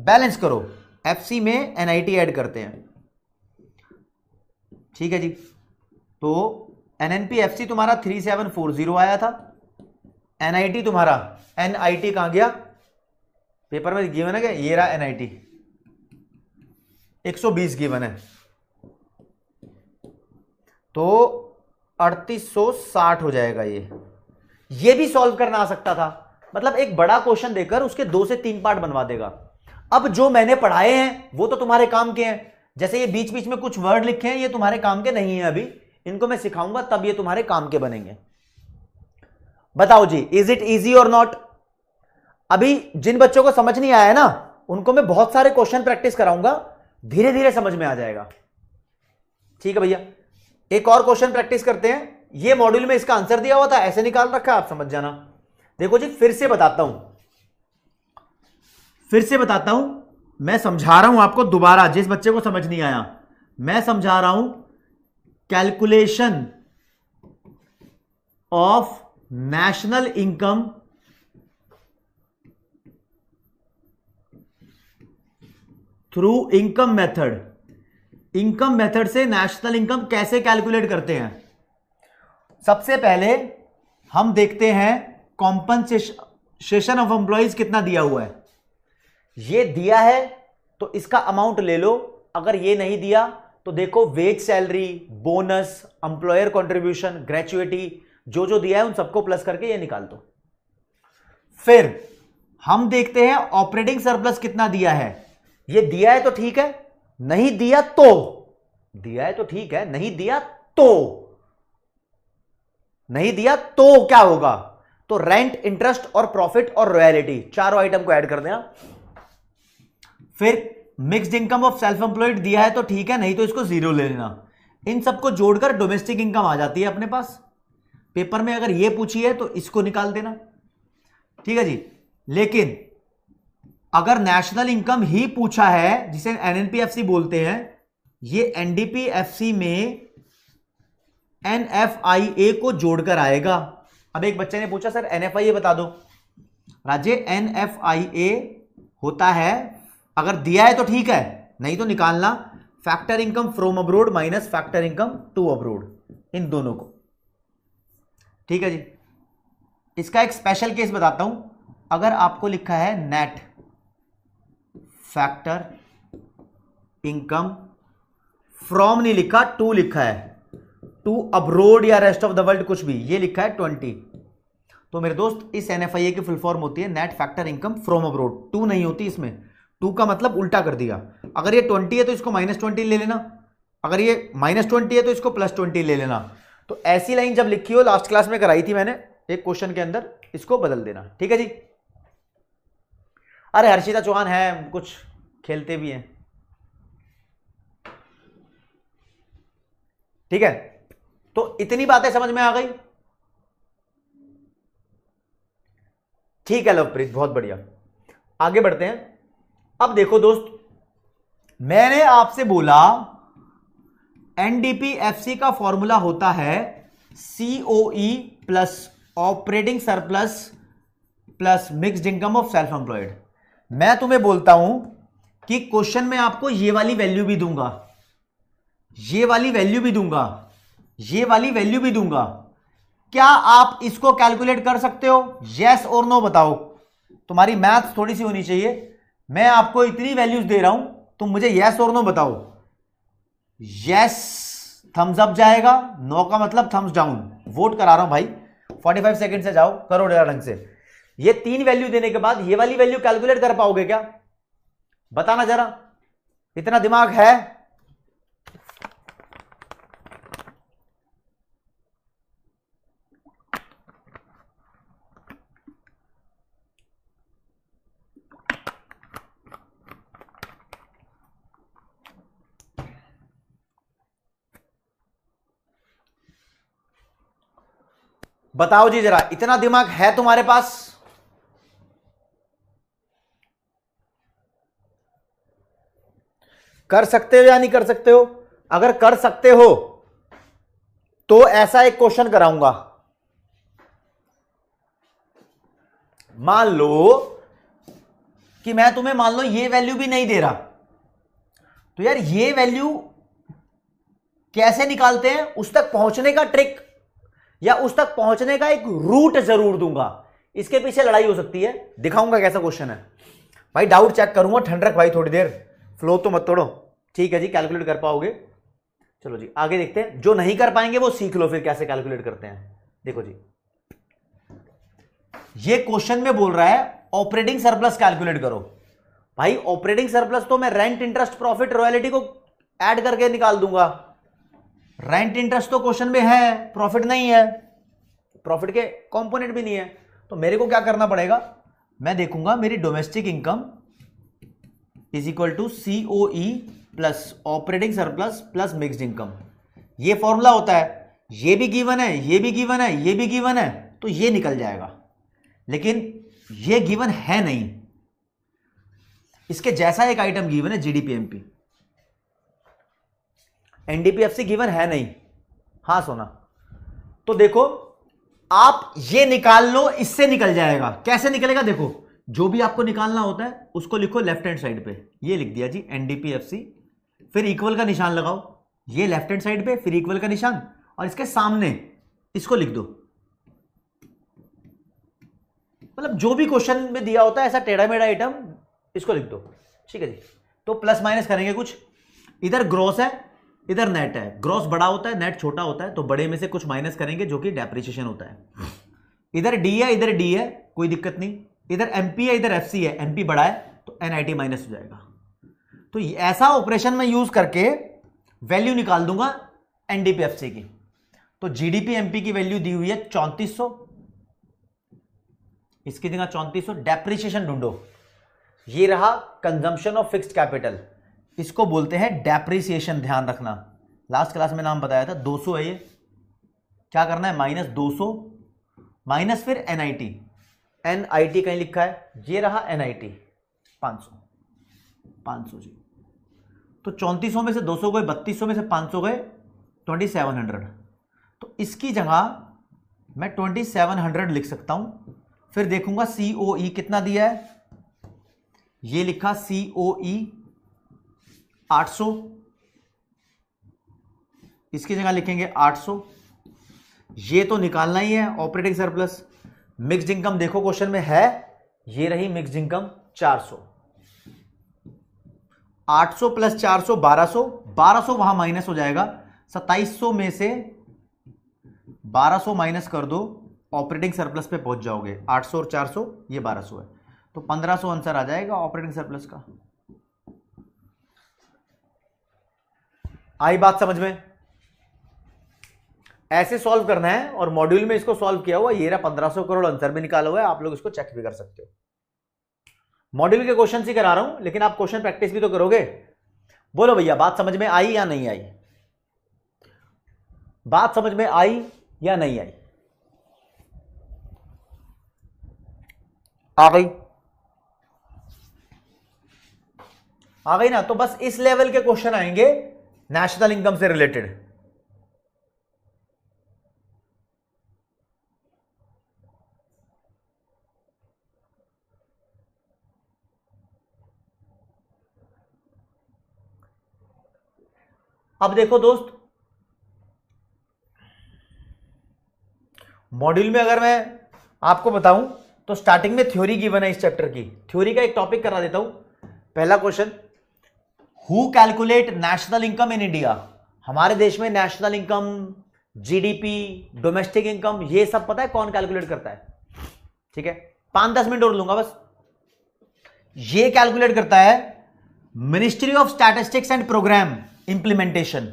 A: बैलेंस करो। एफसी में एनआईटी ऐड करते हैं, ठीक है जी। तो एनएनपी एफसी तुम्हारा 3740 आया था, एनआईटी तुम्हारा, एनआईटी कहां गया? पेपर में गिवन है क्या? ये रहा एनआईटी, 120 गिवन है, तो 3860 हो जाएगा। ये भी सॉल्व करना आ सकता था, मतलब एक बड़ा क्वेश्चन देकर उसके 2 से 3 पार्ट बनवा देगा। अब जो मैंने पढ़ाए हैं वो तो तुम्हारे काम के हैं, जैसे ये बीच बीच में कुछ वर्ड लिखे हैं, ये तुम्हारे काम के नहीं है, अभी इनको मैं सिखाऊंगा तब ये तुम्हारे काम के बनेंगे। बताओ जी, इज इट इजी और नॉट? अभी जिन बच्चों को समझ नहीं आया ना, उनको मैं बहुत सारे क्वेश्चन प्रैक्टिस कराऊंगा, धीरे धीरे समझ में आ जाएगा। ठीक है भैया, एक और क्वेश्चन प्रैक्टिस करते हैं। ये मॉड्यूल में इसका आंसर दिया हुआ था, ऐसे निकाल रखा, आप समझ जाना। देखो जी, फिर से बताता हूं, मैं समझा रहा हूं आपको दोबारा, जिस बच्चे को समझ नहीं आया मैं समझा रहा हूं। Calculation of national income through income method. Income method से नेशनल इनकम कैसे कैलकुलेट करते हैं? सबसे पहले हम देखते हैं कॉम्पनसेशन ऑफ एम्प्लॉइज कितना दिया हुआ है। ये दिया है तो इसका अमाउंट ले लो, अगर ये नहीं दिया तो देखो wage salary, bonus, employer contribution, gratuity, जो जो दिया है उन सबको प्लस करके ये निकाल दो। फिर हम देखते हैं ऑपरेटिंग सरप्लस कितना दिया है। ये दिया है तो ठीक है, नहीं दिया तो, दिया है तो ठीक है, नहीं दिया तो क्या होगा? तो रेंट, इंटरेस्ट और प्रॉफिट और रॉयल्टी, चारों आइटम को ऐड कर देना। फिर mixed income of self employed दिया है तो ठीक है, नहीं तो इसको जीरो ले लेना। इन सबको जोड़कर डोमेस्टिक इनकम आ जाती है अपने पास। पेपर में अगर ये पूछी है तो इसको निकाल देना, ठीक है जी। लेकिन अगर नेशनल इनकम ही पूछा है, जिसे एनएनपीएफसी बोलते हैं, ये एनडीपीएफसी में एनएफआईए को जोड़कर आएगा। अब एक बच्चे ने पूछा सर एनएफआईए बता दो। राजे, एनएफआईए होता है, अगर दिया है तो ठीक है, नहीं तो निकालना factor income from abroad minus factor income to abroad, इन दोनों को। ठीक है जी। इसका एक स्पेशल केस बताता हूं। अगर आपको लिखा है नेट फैक्टर इनकम फ्रॉम नहीं लिखा, टू लिखा है, टू अब्रोड या रेस्ट ऑफ द वर्ल्ड, कुछ भी, ये लिखा है 20, तो मेरे दोस्त इस एनएफआईए की फुल फॉर्म होती है net factor income from abroad. To नहीं होती इसमें, टू का मतलब उल्टा कर दिया। अगर ये 20 है तो इसको -20 ले लेना, अगर ये -20 है तो इसको +20 ले लेना। तो ऐसी लाइन जब लिखी हो, लास्ट क्लास में कराई थी मैंने एक क्वेश्चन के अंदर, इसको बदल देना। ठीक है जी। अरे हर्षिता चौहान है, कुछ खेलते भी हैं, ठीक है। तो इतनी बातें समझ में आ गई? ठीक है लवप्रीत, बहुत बढ़िया। आगे बढ़ते हैं। अब देखो दोस्त, मैंने आपसे बोला एनडीपीएफसी का फॉर्मूला होता है COE plus operating surplus plus mixed income of self employed. मैं तुम्हें बोलता हूं कि क्वेश्चन में आपको ये वाली वैल्यू भी दूंगा, ये वाली वैल्यू भी दूंगा, ये वाली वैल्यू भी दूंगा। क्या आप इसको कैलकुलेट कर सकते हो? यस और नो बताओ। तुम्हारी मैथ थोड़ी सी होनी चाहिए। मैं आपको इतनी वैल्यूज दे रहा हूं, तुम मुझे यस और नो बताओ। यस थम्स अप जाएगा, नो का मतलब थम्स डाउन। वोट करा रहा हूं भाई, 45 सेकंड से जाओ, करो ढंग से। ये 3 वैल्यू देने के बाद ये वाली वैल्यू कैलकुलेट कर पाओगे क्या? बताना जरा, इतना दिमाग है? बताओ जी जरा, इतना दिमाग है तुम्हारे पास? कर सकते हो या नहीं कर सकते हो? अगर कर सकते हो तो ऐसा एक क्वेश्चन कराऊंगा। मान लो कि मैं तुम्हें मान लो ये वैल्यू भी नहीं दे रहा, तो यार ये वैल्यू कैसे निकालते हैं उस तक पहुंचने का ट्रिक या उस तक पहुंचने का एक रूट जरूर दूंगा। इसके पीछे लड़ाई हो सकती है, दिखाऊंगा कैसा क्वेश्चन है भाई। डाउट चेक करूंगा, ठंड रख भाई थोड़ी देर, फ्लो तो मत तोड़ो। ठीक है जी, कैलकुलेट कर पाओगे? चलो जी आगे देखते हैं। जो नहीं कर पाएंगे वो सीख लो फिर कैसे कैलकुलेट करते हैं। देखो जी, ये क्वेश्चन में बोल रहा है ऑपरेटिंग सरप्लस कैलकुलेट करो। भाई ऑपरेटिंग सरप्लस तो मैं रेंट, इंटरेस्ट, प्रॉफिट, रॉयल्टी को ऐड करके निकाल दूंगा। रेंट इंटरेस्ट तो क्वेश्चन में है, प्रॉफिट नहीं है, प्रॉफिट के कंपोनेंट भी नहीं है। तो मेरे को क्या करना पड़ेगा, मैं देखूंगा मेरी domestic income is equal to COE plus operating surplus plus mixed income. ये फॉर्मूला होता है, ये भी गिवन है, ये भी गिवन है, ये भी गिवन है, तो ये निकल जाएगा। लेकिन ये गिवन है नहीं, इसके जैसा एक आइटम गिवन है जीडीपीएमपी, एनडीपीएफसी गिवन है नहीं। हां सोना, तो देखो आप ये निकाल लो, इससे निकल जाएगा। कैसे निकलेगा देखो, जो भी आपको निकालना होता है उसको लिखो लेफ्ट हैंड साइड पे। ये लिख दिया जी एनडीपीएफसी, फिर इक्वल का निशान लगाओ, ये लेफ्ट हैंड साइड पे, फिर इक्वल का निशान, और इसके सामने इसको लिख दो। मतलब जो भी क्वेश्चन में दिया होता है ऐसा टेढ़ा मेढ़ा आइटम इसको लिख दो। ठीक है जी, तो प्लस माइनस करेंगे कुछ, इधर ग्रॉस है इधर नेट है। ग्रॉस बड़ा होता है, नेट छोटा होता है, तो बड़े में से कुछ माइनस करेंगे जो कि डेप्रिसिएशन होता है। इधर डी है इधर डी है, कोई दिक्कत नहीं। इधर एमपी है इधर एफसी है, एमपी बड़ा है तो एनआईटी माइनस हो जाएगा। तो ऐसा ऑपरेशन में यूज करके वैल्यू निकाल दूंगा एनडीपीएफसी की। तो जीडीपी एमपी की वैल्यू दी हुई है 3400, इसकी जगह 3400। डेप्रिसिएशन ढूंढो, ये रहा कंजम्पशन ऑफ फिक्स्ड कैपिटल, इसको बोलते हैं डेप्रिसिएशन। ध्यान रखना, लास्ट क्लास में नाम बताया था, 200 है ये। क्या करना है, माइनस 200 माइनस फिर एनआईटी। एनआईटी कहीं लिखा है, ये रहा एनआईटी 500 जी। तो 3400 में से 200 गए, 3200 में से 500 गए, 2700। तो इसकी जगह मैं 2700 लिख सकता हूं। फिर देखूंगा सीओई कितना दिया है, ये लिखा सीओई 800, इसकी जगह लिखेंगे 800। ये तो निकालना ही है ऑपरेटिंग सरप्लस। मिक्स्ड इनकम देखो क्वेश्चन में है, ये रही मिक्स्ड इनकम 400। 800 प्लस 400 1200, 1200 वहां माइनस हो जाएगा। 2700 में से 1200 माइनस कर दो, ऑपरेटिंग सरप्लस पे पहुंच जाओगे। 800 और 400 ये 1200 है, तो 1500 आंसर आ जाएगा ऑपरेटिंग सरप्लस का। आई बात समझ में? ऐसे सॉल्व करना है, और मॉड्यूल में इसको सॉल्व किया हुआ, ये रहा 1500 करोड़ आंसर भी निकाला हुआ है, आप लोग इसको चेक भी कर सकते हो। मॉड्यूल के क्वेश्चन ही करा रहा हूं, लेकिन आप क्वेश्चन प्रैक्टिस भी तो करोगे। बोलो भैया, बात समझ में आई या नहीं आई? बात समझ में आई या नहीं आई? आ गई? आ गई ना? तो बस इस लेवल के क्वेश्चन आएंगे नेशनल इनकम से रिलेटेड। अब देखो दोस्त, मॉड्यूल में अगर मैं आपको बताऊं तो स्टार्टिंग में थ्योरी गिवन है इस चैप्टर की। थ्योरी का एक टॉपिक करा देता हूं। पहला question, who calculate national income in India? हमारे देश में national income, GDP, domestic income, ये सब पता है कौन कैलकुलेट करता है? ठीक है, 5-10 मिनट और लूंगा बस। ये कैलकुलेट करता है ministry of statistics and programme implementation,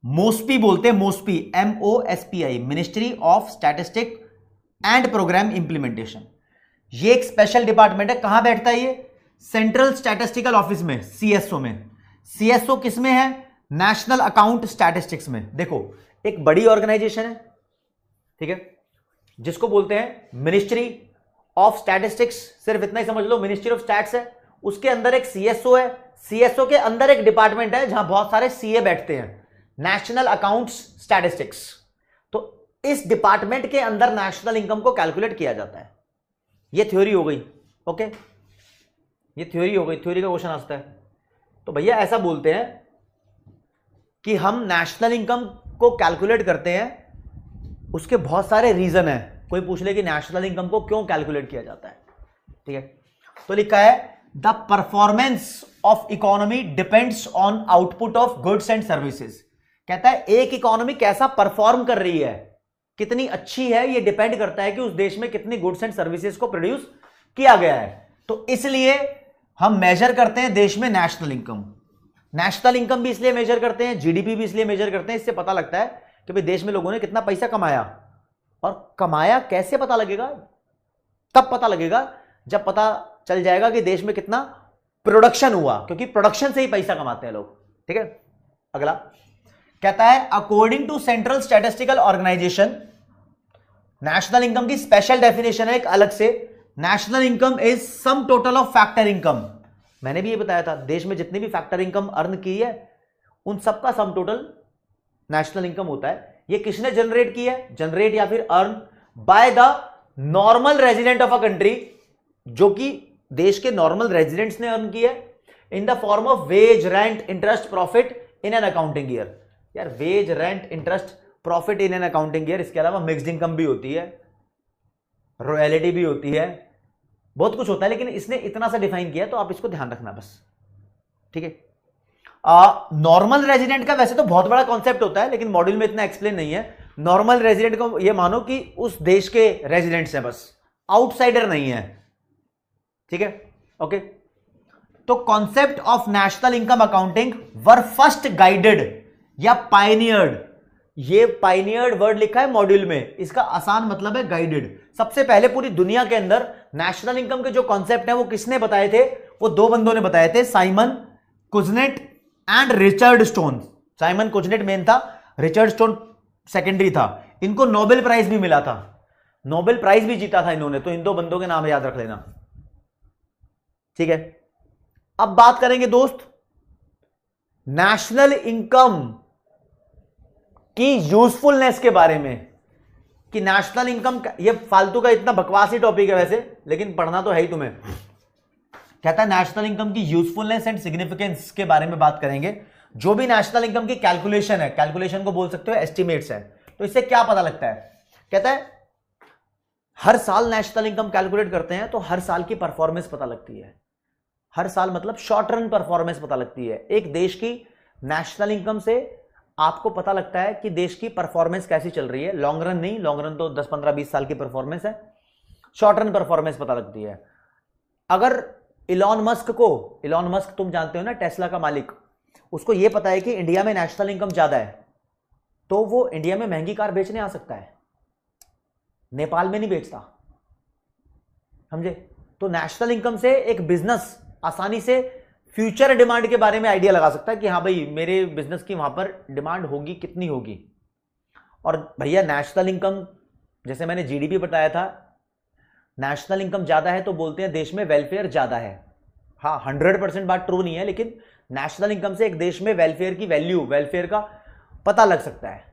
A: MOSPI बोलते हैं, MOSPI, MOSPI, ministry of statistic and programme implementation. ये एक स्पेशल डिपार्टमेंट है। कहां बैठता है ये? सेंट्रल स्टैटिस्टिकल ऑफिस में, CSO में। CSO किस में है? नेशनल अकाउंट स्टैटिस्टिक्स में। देखो, एक बड़ी ऑर्गेनाइजेशन है, ठीक है, जिसको बोलते हैं मिनिस्ट्री ऑफ स्टैटिस्टिक्स, सिर्फ इतना ही समझ लो, मिनिस्ट्री ऑफ स्टैट्स है, उसके अंदर एक सीएसओ है, सीएसओ के अंदर एक डिपार्टमेंट है जहां बहुत सारे सीए बैठते हैं, नेशनल अकाउंट्स स्टैटिस्टिक्स। तो इस डिपार्टमेंट के अंदर नेशनल इनकम को कैलकुलेट किया जाता है। ये थ्योरी हो गई, ओके, ये थ्योरी हो गई, थ्योरी का क्वेश्चन आता है। तो भैया ऐसा बोलते हैं कि हम नेशनल इनकम को कैलकुलेट करते हैं, उसके बहुत सारे रीजन है। कोई पूछ ले कि नेशनल इनकम को क्यों कैलकुलेट किया जाता है, ठीक है, तो लिखा है the performance of economy depends on output of goods and services. कहता है एक इकोनॉमी कैसा परफॉर्म कर रही है, कितनी अच्छी है, ये डिपेंड करता है कि उस देश में कितनी गुड्स एंड सर्विसेज को प्रोड्यूस किया गया है। तो इसलिए हम मेजर करते हैं देश में नेशनल इनकम। नेशनल इनकम भी इसलिए मेजर करते हैं, जीडीपी भी इसलिए मेजर करते हैं, इससे पता लगता है कि भाई देश में लोगों ने कितना पैसा कमाया। और कमाया कैसे पता लगेगा? तब पता लगेगा जब पता चल जाएगा कि देश में कितना प्रोडक्शन हुआ, क्योंकि प्रोडक्शन से ही पैसा कमाते हैं लोग, ठीक है। अगला कहता है according to central statistical organisation, national income की स्पेशल डेफिनेशन है एक अलग से, national income is sum total of factor income. मैंने भी ये बताया था, देश में जितनी भी फैक्टर इनकम अर्न की है उन सबका सम टोटल नेशनल इनकम होता है। ये किसने जनरेट की है? जनरेट या फिर earn by the normal resident of a country, जो कि देश के नॉर्मल रेजिडेंट्स ने अर्न की है, in the form of wage, rent, interest, profit in an accounting year. यार wage, rent, interest, profit in an accounting year, इसके अलावा मिक्स्ड इनकम भी होती है, रॉयल्टी भी होती है, बहुत कुछ होता है, लेकिन इसने इतना सा डिफाइन किया तो आप इसको ध्यान रखना बस, ठीक है। नॉर्मल रेजिडेंट का वैसे तो बहुत बड़ा कॉन्सेप्ट होता है, लेकिन मॉड्यूल में इतना एक्सप्लेन नहीं है। नॉर्मल रेजिडेंट को ये मानो कि उस देश के रेजिडेंट्स हैं बस, आउटसाइडर नहीं है, ठीक है, ओके। तो concept of national income accounting were first guided या पायनियर्ड, ये पायनियर्ड वर्ड लिखा है मॉड्यूल में, इसका आसान मतलब है गाइडेड। सबसे पहले पूरी दुनिया के अंदर नेशनल इनकम के जो कॉन्सेप्ट है वो किसने बताए थे? वो दो बंदों ने बताए थे, Simon Kuznets and Richard stone. Simon Kuznets main था, रिचर्ड स्टोन सेकेंडरी था। इनको नोबेल प्राइज भी मिला था, नोबेल प्राइज भी जीता था इन्होंने, तो इन दो बंदों के नाम याद रख लेना, ठीक है। अब बात करेंगे दोस्त नेशनल इनकम की यूजफुलनेस के बारे में, कि नेशनल इनकम, ये फालतू का इतना बकवासी टॉपिक है वैसे, लेकिन पढ़ना तो है ही तुम्हें। कहता है नेशनल इनकम की यूजफुलनेस एंड सिग्निफिकेंस के बारे में बात करेंगे। जो भी नेशनल इनकम की कैलकुलेशन है, कैलकुलेशन को बोल सकते हो एस्टिमेट्स है, तो इससे क्या पता लगता है? कहता है हर साल नेशनल इनकम कैलकुलेट करते हैं तो हर साल की परफॉर्मेंस पता लगती है। हर साल मतलब शॉर्ट रन परफॉर्मेंस पता लगती है। एक देश की नेशनल इनकम से आपको पता लगता है कि देश की परफॉर्मेंस कैसी चल रही है। लॉन्ग रन नहीं, लॉन्ग रन तो 10, 15, 20 साल की परफॉर्मेंस है, शॉर्ट रन परफॉर्मेंस पता लगती है। अगर इलॉन मस्क तुम जानते हो ना, टेस्ला का मालिक, उसको यह पता है कि इंडिया में नेशनल इनकम ज्यादा है, तो वो इंडिया में महंगी कार बेचने आ सकता है, नेपाल में नहीं बेचता, समझे? तो नेशनल इनकम से एक बिजनेस आसानी से फ्यूचर डिमांड के बारे में आइडिया लगा सकता है कि हाँ भाई मेरे बिजनेस की वहां पर डिमांड होगी, कितनी होगी। और भैया नेशनल इनकम, जैसे मैंने जीडीपी बताया था, नेशनल इनकम ज्यादा है तो बोलते हैं देश में वेलफेयर ज्यादा है। हाँ 100% बात ट्रू नहीं है, लेकिन नेशनल इनकम से एक देश में वेलफेयर की वैल्यू, वेलफेयर का पता लग सकता है।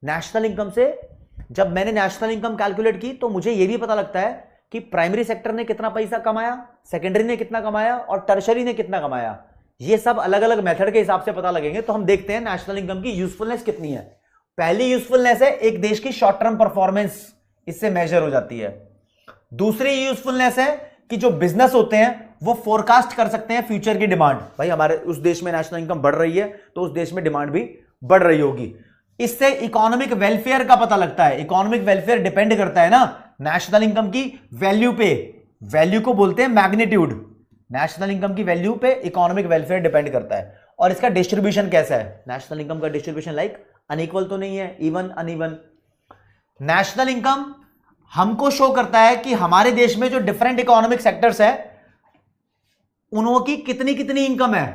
A: नेशनल इनकम से जब मैंने नेशनल इनकम कैलकुलेट की तो मुझे यह भी पता लगता है कि प्राइमरी सेक्टर ने कितना पैसा कमाया, सेकेंडरी ने कितना कमाया और टर्शरी ने कितना कमाया। ये सब अलग अलग मेथड के हिसाब से पता लगेंगे। तो हम देखते हैं नेशनल इनकम की यूजफुलनेस कितनी है। पहली यूजफुलनेस है एक देश की शॉर्ट टर्म परफॉर्मेंस, इससे मेजर हो जाती है। दूसरी यूजफुलनेस है कि जो बिजनेस होते हैं वो फोरकास्ट कर सकते हैं फ्यूचर की डिमांड। भाई हमारे उस देश में नेशनल इनकम बढ़ रही है तो उस देश में डिमांड भी बढ़ रही होगी। इससे इकोनॉमिक वेलफेयर का पता लगता है। इकोनॉमिक वेलफेयर डिपेंड करता है ना नेशनल इनकम की वैल्यू पे, वैल्यू को बोलते हैं मैग्नीट्यूड। नेशनल इनकम की वैल्यू पे इकोनॉमिक वेलफेयर डिपेंड करता है। और इसका डिस्ट्रीब्यूशन कैसा है? नेशनल इनकम का डिस्ट्रीब्यूशन लाइक अनइक्वल तो नहीं है, इवन अनइवन। नेशनल इनकम हमको शो करता है कि हमारे देश में जो डिफरेंट इकोनॉमिक सेक्टर्स है उनकी कितनी कितनी इनकम है।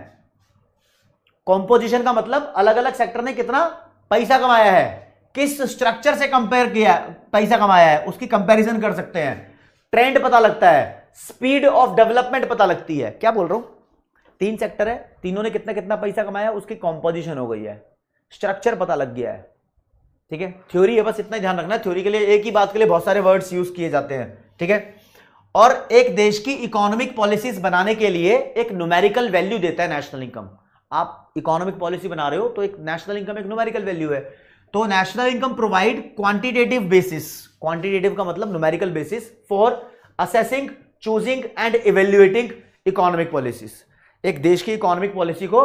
A: कॉम्पोजिशन का मतलब अलग अलग सेक्टर ने कितना पैसा कमाया है। किस स्ट्रक्चर से कंपेयर किया, पैसा कमाया है, उसकी कंपैरिजन कर सकते हैं, ट्रेंड पता लगता है, स्पीड ऑफ डेवलपमेंट पता लगती है। क्या बोल रहा हूं, 3 सेक्टर है, तीनों ने कितना कितना पैसा कमाया, उसकी कॉम्पोजिशन हो गई है, स्ट्रक्चर पता लग गया है। ठीक है, थ्योरी है, बस इतना ध्यान रखना, थ्योरी के लिए एक ही बात के लिए बहुत सारे वर्ड्स यूज किए जाते हैं। ठीक है, और एक देश की इकोनॉमिक पॉलिसीज बनाने के लिए एक न्यूमेरिकल वैल्यू देता है नेशनल इनकम। आप इकोनॉमिक पॉलिसी बना रहे हो तो एक नेशनल इनकम एक न्यूमेरिकल वैल्यू है। तो national income provide quantitative basis, quantitative का मतलब numerical basis, for assessing, choosing and evaluating economic policies. एक देश की इकोनॉमिक पॉलिसी को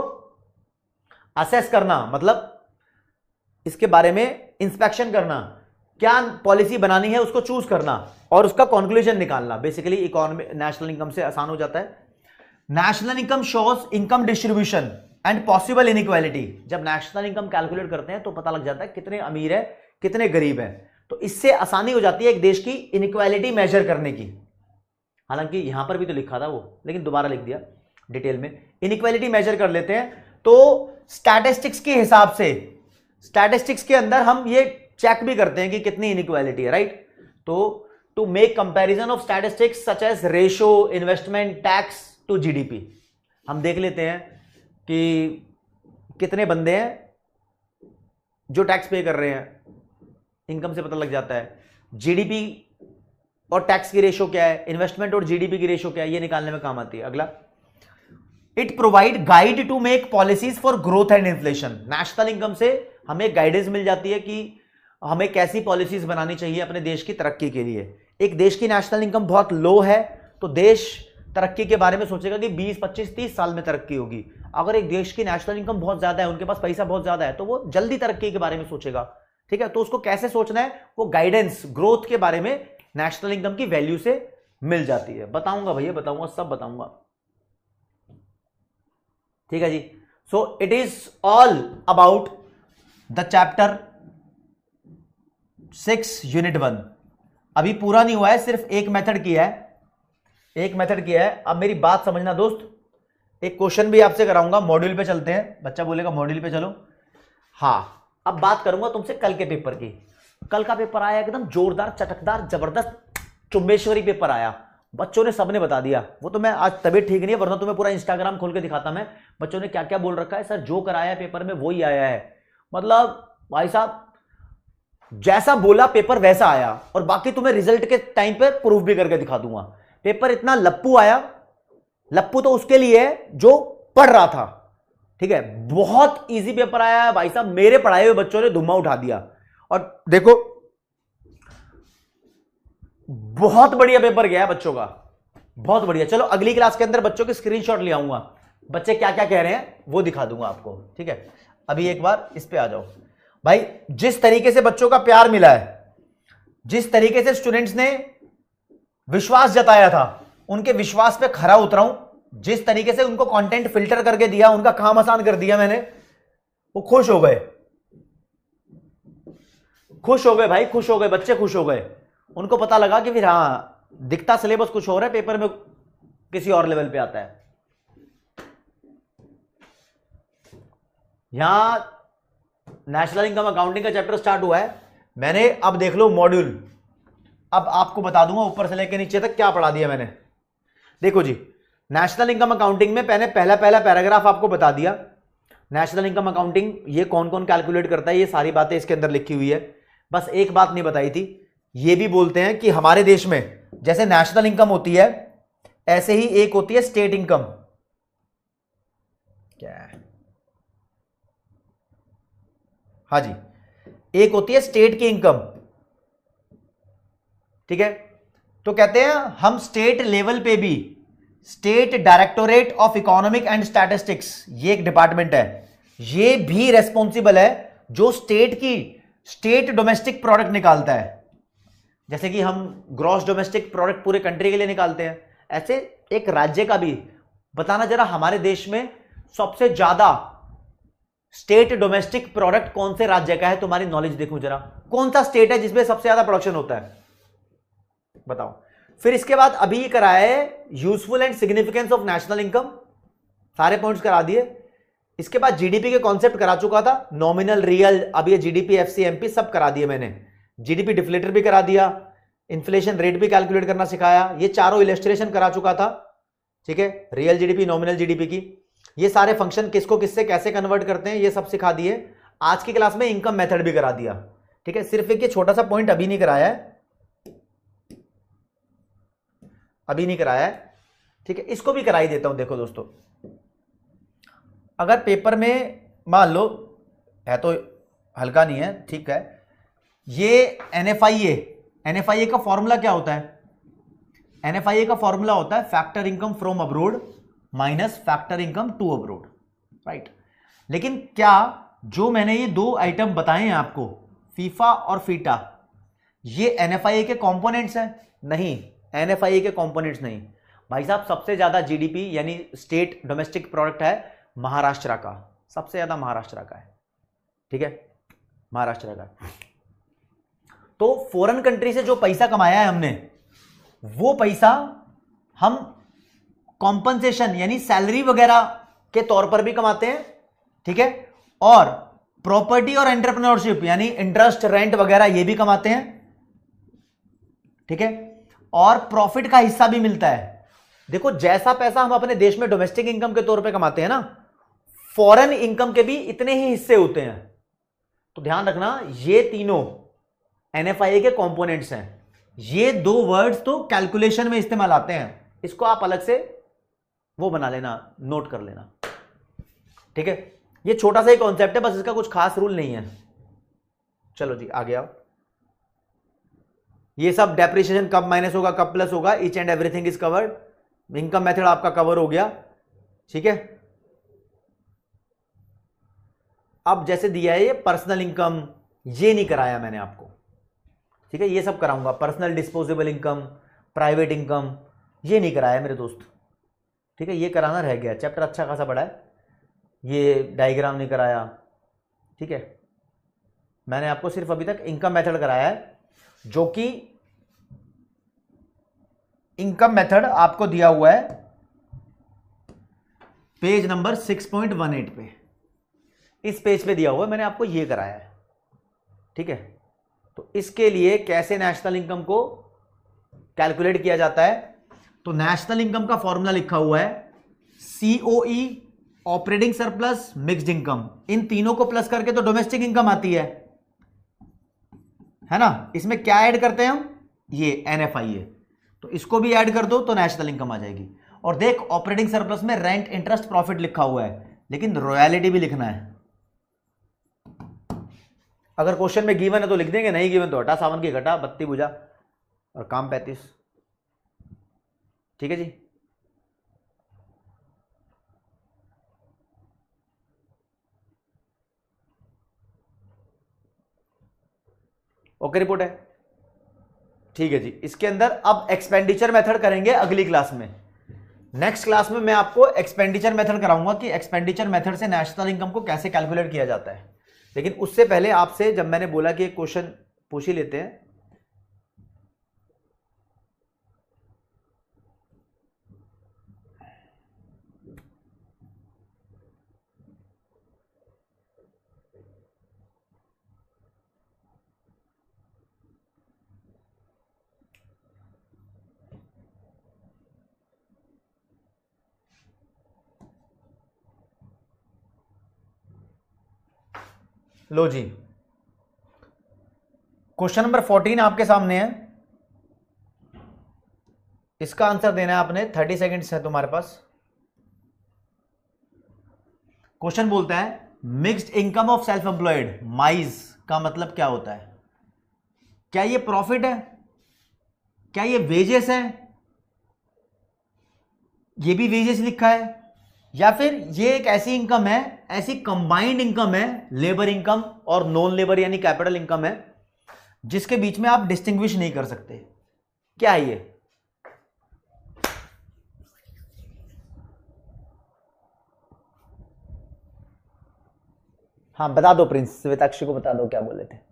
A: असेस करना मतलब इसके बारे में इंस्पेक्शन करना, क्या पॉलिसी बनानी है उसको चूज करना और उसका कंक्लूजन निकालना। बेसिकली इकोनॉमी नेशनल इनकम से आसान हो जाता है। National income shows income distribution and possible inequality. जब नेशनल इनकम कैलकुलेट करते हैं तो पता लग जाता है कितने अमीर है कितने गरीब है, तो इससे आसानी हो जाती है एक देश की इनइक्वालिटी मेजर करने की। हालांकि यहां पर भी तो लिखा था वो, लेकिन दोबारा लिख दिया डिटेल में। इनइक्वालिटी मेजर कर लेते हैं तो स्टैटिस्टिक्स के हिसाब से, स्टैटिस्टिक्स के अंदर हम ये चेक भी करते हैं कि कितनी इनइक्वालिटी है, राइट। तो to make comparison of statistics such as ratio, investment, tax to GDP, हम देख लेते हैं कि कितने बंदे हैं जो टैक्स पे कर रहे हैं, इनकम से पता लग जाता है। जीडीपी और टैक्स की रेशो क्या है, इन्वेस्टमेंट और जीडीपी की रेशो क्या है, ये निकालने में काम आती है। अगला, it provide guide to make policies for growth and inflation. National income से हमें गाइडेंस मिल जाती है कि हमें कैसी पॉलिसीज बनानी चाहिए अपने देश की तरक्की के लिए। एक देश की नेशनल इनकम बहुत लो है तो देश तरक्की के बारे में सोचेगा कि 20, 25, 30 साल में तरक्की होगी। अगर एक देश की नेशनल इनकम बहुत ज्यादा है, उनके पास पैसा बहुत ज्यादा है, तो वो जल्दी तरक्की के बारे में सोचेगा। ठीक है, तो उसको कैसे सोचना है, वो गाइडेंस ग्रोथ के बारे में नेशनल इनकम की वैल्यू से मिल जाती है। बताऊंगा भैया, बताऊंगा, सब बताऊंगा। ठीक है जी, so it is all about the chapter 6 unit 1। अभी पूरा नहीं हुआ है, सिर्फ एक मेथड किया है, एक मेथड किया है। अब मेरी बात समझना दोस्त, एक क्वेश्चन भी आपसे कराऊंगा। मॉड्यूल पे चलते हैं, बच्चा बोलेगा मॉड्यूल पे चलो। हाँ, अब बात करूंगा तुमसे कल के पेपर की। कल का पेपर आया एकदम जोरदार, चटकदार, जबरदस्त, चुम्बेश्वरी पेपर आया। बच्चों ने सबने बता दिया। वो तो मैं आज तबीयत ठीक नहीं है, वरना तुम्हें पूरा इंस्टाग्राम खोल के दिखाता मैं, बच्चों ने क्या क्या बोल रखा है। सर जो कराया पेपर में वही आया है, मतलब भाई साहब जैसा बोला पेपर वैसा आया। और बाकी तुम्हें रिजल्ट के टाइम पे प्रूफ भी करके दिखा दूंगा। पेपर इतना लप्पू आया, लप्पू तो उसके लिए है जो पढ़ रहा था। ठीक है, बहुत इजी पेपर आया है भाई साहब, मेरे पढ़ाए हुए बच्चों ने धुआं उठा दिया। और देखो बहुत बढ़िया पेपर गया है बच्चों का, बहुत बढ़िया। चलो अगली क्लास के अंदर बच्चों के स्क्रीनशॉट ले आऊंगा, बच्चे क्या क्या कह रहे हैं वो दिखा दूंगा आपको। ठीक है, अभी एक बार इस पे आ जाओ भाई। जिस तरीके से बच्चों का प्यार मिला है, जिस तरीके से स्टूडेंट्स ने विश्वास जताया था, उनके विश्वास पे खरा उतरा हूं। जिस तरीके से उनको कंटेंट फिल्टर करके दिया, उनका काम आसान कर दिया मैंने, वो खुश हो गए, खुश हो गए भाई, खुश हो गए बच्चे, खुश हो गए। उनको पता लगा कि फिर हाँ, दिखता सिलेबस कुछ हो रहा है, पेपर में किसी और लेवल पे आता है। यहां नेशनल इनकम अकाउंटिंग का चैप्टर स्टार्ट हुआ है मैंने। अब देख लो मॉड्यूल, अब आपको बता दूंगा ऊपर से लेकर नीचे तक क्या पढ़ा दिया मैंने। देखो जी, नेशनल इनकम अकाउंटिंग में मैंने पहला पैराग्राफ आपको बता दिया। नेशनल इनकम अकाउंटिंग ये कौन कौन कैलकुलेट करता है, ये सारी बातें इसके अंदर लिखी हुई है। बस एक बात नहीं बताई थी, ये भी बोलते हैं कि हमारे देश में जैसे नेशनल इनकम होती है, ऐसे ही एक होती है स्टेट इनकम। क्या है? हाँ जी, एक होती है स्टेट की इनकम। ठीक है, तो कहते हैं हम स्टेट लेवल पे भी, state directorate of economic and statistics, ये एक डिपार्टमेंट है, ये भी रेस्पॉन्सिबल है जो स्टेट डोमेस्टिक प्रोडक्ट निकालता है। जैसे कि हम ग्रॉस डोमेस्टिक प्रोडक्ट पूरे कंट्री के लिए निकालते हैं, ऐसे एक राज्य का भी बताना जरा, हमारे देश में सबसे ज्यादा स्टेट डोमेस्टिक प्रोडक्ट कौन से राज्य का है, तुम्हारी नॉलेज देखो जरा, कौन सा स्टेट है जिसमें सबसे ज्यादा प्रोडक्शन होता है, बताओ। फिर इसके बाद अभी कराया है useful and significance of national income, सारे पॉइंट्स करा दिए। इसके बाद जीडीपी के कॉन्सेप्ट करा चुका था, नॉमिनल, रियल, अब ये जीडीपी, एफसीएमपी सब करा दिए मैंने, जीडीपी डिफ्लेटर भी करा दिया, इन्फ्लेशन रेट भी कैलकुलेट करना सिखाया, ये चारों इलस्ट्रेशन करा चुका था, ठीक है, रियल जीडीपी, नॉमिनल जीडीपी की, ये सारे फंक्शन किसको किससे कैसे कन्वर्ट करते हैं ये सब सिखा दिए। आज की क्लास में इनकम मेथड भी करा दिया, ठीक है, सिर्फ एक ये छोटा सा पॉइंट अभी नहीं कराया है, अभी नहीं कराया है, ठीक है, इसको भी करा ही देता हूं। देखो दोस्तों, अगर पेपर में मान लो है तो हल्का नहीं है, ठीक है, ये एनएफआईए का फॉर्मूला क्या होता है? एनएफआईए का फॉर्मूला होता है factor income from abroad minus factor income to abroad, right. लेकिन क्या जो मैंने ये दो आइटम बताए हैं आपको, फीफा और फीटा, ये एनएफआईए के कंपोनेंट्स हैं? नहीं, एनएफआईए के कंपोनेंट्स नहीं भाई साहब। सबसे ज्यादा जीडीपी यानी स्टेट डोमेस्टिक प्रोडक्ट है महाराष्ट्र का, सबसे ज्यादा महाराष्ट्र का है, ठीक है, महाराष्ट्र का। तो फॉरेन कंट्री से जो पैसा कमाया है हमने, वो पैसा हम कॉम्पनसेशन यानी सैलरी वगैरह के तौर पर भी कमाते हैं, ठीक है, और प्रॉपर्टी और एंटरप्रेन्योरशिप यानी इंटरेस्ट, रेंट वगैरह ये भी कमाते हैं, ठीक है, और प्रॉफिट का हिस्सा भी मिलता है। देखो, जैसा पैसा हम अपने देश में डोमेस्टिक इनकम के तौर पे कमाते हैं ना, फॉरेन इनकम के भी इतने ही हिस्से होते हैं। तो ध्यान रखना, ये तीनों एनएफआईए के कंपोनेंट्स हैं। ये दो वर्ड्स तो कैलकुलेशन में इस्तेमाल आते हैं, इसको आप अलग से वो बना लेना, नोट कर लेना, ठीक है। ये छोटा सा ही कॉन्सेप्ट है, बस इसका कुछ खास रूल नहीं है। चलो जी आगे आओ। ये सब डेप्रिसिएशन कब माइनस होगा, कब प्लस होगा, each and everything is covered. Income method आपका कवर हो गया, ठीक है। अब जैसे दिया है ये पर्सनल इनकम, ये नहीं कराया मैंने आपको, ठीक है, ये सब कराऊंगा। Personal disposable income, private income, ये नहीं कराया मेरे दोस्त, ठीक है, ये कराना रह गया। चैप्टर अच्छा खासा बड़ा है, ये डायग्राम नहीं कराया, ठीक है। मैंने आपको सिर्फ अभी तक इनकम मेथड कराया है, जो कि इनकम मेथड आपको दिया हुआ है पेज नंबर 6.18 पे, इस पेज पे दिया हुआ है, मैंने आपको ये कराया है, ठीक है। तो इसके लिए कैसे नेशनल इनकम को कैलकुलेट किया जाता है, तो नेशनल इनकम का फॉर्मूला लिखा हुआ है COE, operating surplus, mixed income. इन तीनों को प्लस करके तो डोमेस्टिक इनकम आती है ना। इसमें क्या ऐड करते हैं हम, ये एनएफआईए, तो इसको भी ऐड कर दो तो नेशनल इनकम आ जाएगी। और देख, ऑपरेटिंग सरप्लस में रेंट, इंटरेस्ट, प्रॉफिट लिखा हुआ है, लेकिन रॉयल्टी भी लिखना है। अगर क्वेश्चन में गिवन है तो लिख देंगे, नहीं गिवन तो हटा सावन की घटा, बत्ती बुझा और काम 35, ठीक है जी। ओके, रिपोर्ट है, ठीक है जी। इसके अंदर अब एक्सपेंडिचर मेथड करेंगे अगली क्लास में। नेक्स्ट क्लास में मैं आपको एक्सपेंडिचर मेथड कराऊंगा कि एक्सपेंडिचर मेथड से नेशनल इनकम को कैसे कैलकुलेट किया जाता है। लेकिन उससे पहले आपसे जब मैंने बोला कि एक क्वेश्चन पूछ ही लेते हैं, लो जी, क्वेश्चन नंबर 14 आपके सामने है। इसका आंसर देना है आपने, 30 सेकेंड्स है तुम्हारे पास। क्वेश्चन बोलता है mixed income of self employed, mine's का मतलब क्या होता है? क्या ये प्रॉफिट है? क्या ये वेजेस है? ये भी वेजेस लिखा है, या फिर ये एक ऐसी इनकम है, ऐसी कंबाइंड इनकम है, लेबर इनकम और नॉन लेबर यानी कैपिटल इनकम है, जिसके बीच में आप डिस्टिंग्विश नहीं कर सकते। क्या है ये? हाँ बता दो प्रिंस, श्वेताक्षी को बता दो क्या बोले थे।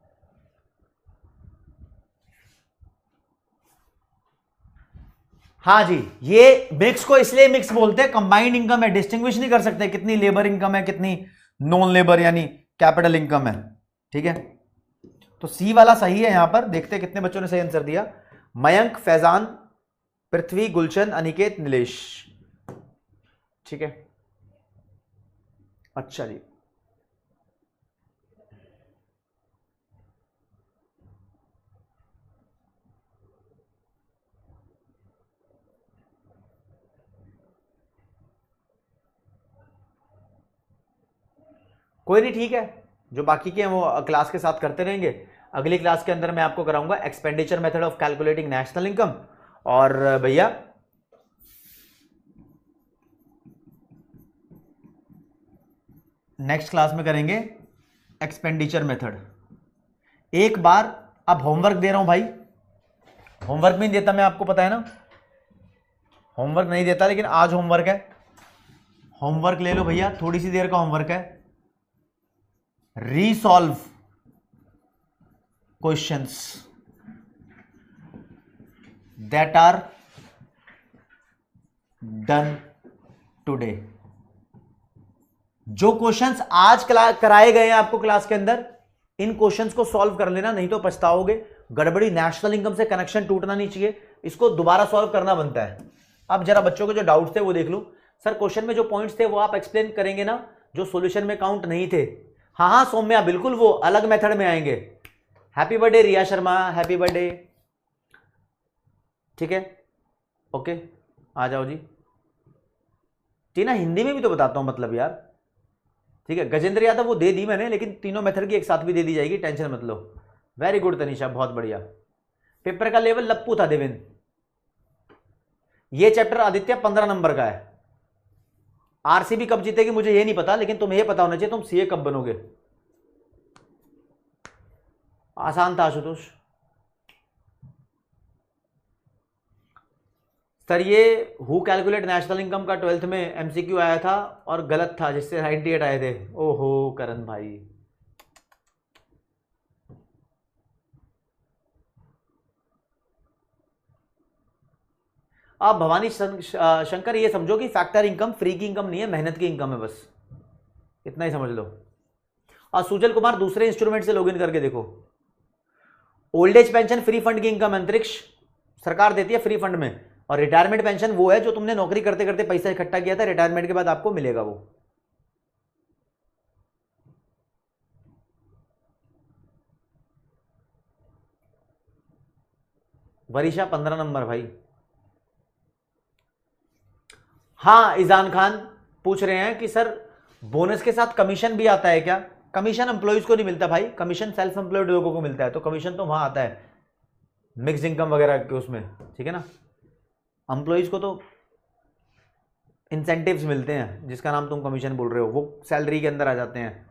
A: हाँ जी, ये मिक्स को इसलिए मिक्स बोलते हैं, कंबाइंड इनकम है, डिस्टिंग्विश नहीं कर सकते कितनी लेबर इनकम है कितनी नॉन लेबर यानी कैपिटल इनकम है। ठीक है, तो सी वाला सही है। यहां पर देखते हैं कितने बच्चों ने सही आंसर दिया। मयंक, फैजान, पृथ्वी, गुलशन, अनिकेत, नीलेश। ठीक है, अच्छा जी। कोई नहीं, ठीक है, जो बाकी के हैं वो क्लास के साथ करते रहेंगे। अगली क्लास के अंदर मैं आपको कराऊंगा expenditure method of calculating national income. और भैया नेक्स्ट क्लास में करेंगे एक्सपेंडिचर मेथड। एक बार अब होमवर्क दे रहा हूं भाई, होमवर्क भी नहीं देता मैं, आपको पता है ना, होमवर्क नहीं देता, लेकिन आज होमवर्क है। होमवर्क ले लो भैया, थोड़ी सी देर का होमवर्क है। Resolve questions that are done today. जो क्वेश्चंस आज कराए गए हैं आपको क्लास के अंदर, इन क्वेश्चंस को सॉल्व कर लेना, नहीं तो पछताओगे। गड़बड़ी, नेशनल इनकम से कनेक्शन टूटना नहीं चाहिए, इसको दोबारा सॉल्व करना बनता है। अब जरा बच्चों के जो डाउट्स थे वो देख लो। सर क्वेश्चन में जो पॉइंट्स थे वो आप एक्सप्लेन करेंगे ना, जो सॉल्यूशन में काउंट नहीं थे। हाँ हाँ सौम्या, बिल्कुल, वो अलग मेथड में आएंगे। Happy birthday Riya Sharma, happy birthday. ठीक है, ओके, आ जाओ जी। टीना, हिंदी में भी तो बताता हूं मतलब यार। ठीक है, गजेंद्र यादव वो दे दी मैंने, लेकिन तीनों मेथड की एक साथ भी दे दी जाएगी, टेंशन मत लो। वेरी गुड तनिषा, बहुत बढ़िया। पेपर का लेवल लप्पू था देवेंद्र। ये चैप्टर आदित्य 15 नंबर का है। आरसीबी कब जीतेगी मुझे ये नहीं पता, लेकिन तुम्हें ये पता होना चाहिए तुम सीए कब बनोगे। आसान था आशुतोष सर। ये हु कैलकुलेट नेशनल इनकम का 12th में एमसीक्यू आया था और गलत था, जिससे 98 आए थे। ओहो करण भाई, आप भवानी शंकर ये समझो कि फैक्टर इनकम फ्री की इनकम नहीं है, मेहनत की इनकम है, बस इतना ही समझ लो। और सुजल कुमार दूसरे इंस्ट्रूमेंट से लॉगिन करके देखो। Old age pension free fund की इनकम अंतरिक्ष सरकार देती है फ्री फंड में, और रिटायरमेंट पेंशन वो है जो तुमने नौकरी करते करते पैसा इकट्ठा किया था, रिटायरमेंट के बाद आपको मिलेगा वो। वरीशा 15 नंबर भाई। हाँ ईजान खान पूछ रहे हैं कि सर बोनस के साथ कमीशन भी आता है क्या? कमीशन एम्प्लॉइज को नहीं मिलता भाई, कमीशन सेल्फ एम्प्लॉयड लोगों को मिलता है, तो कमीशन तो वहां आता है मिक्स इनकम वगैरह के उसमें, ठीक है ना। एम्प्लॉइज को तो इंसेंटिव्स मिलते हैं, जिसका नाम तुम कमीशन बोल रहे हो, वो सैलरी के अंदर आ जाते हैं।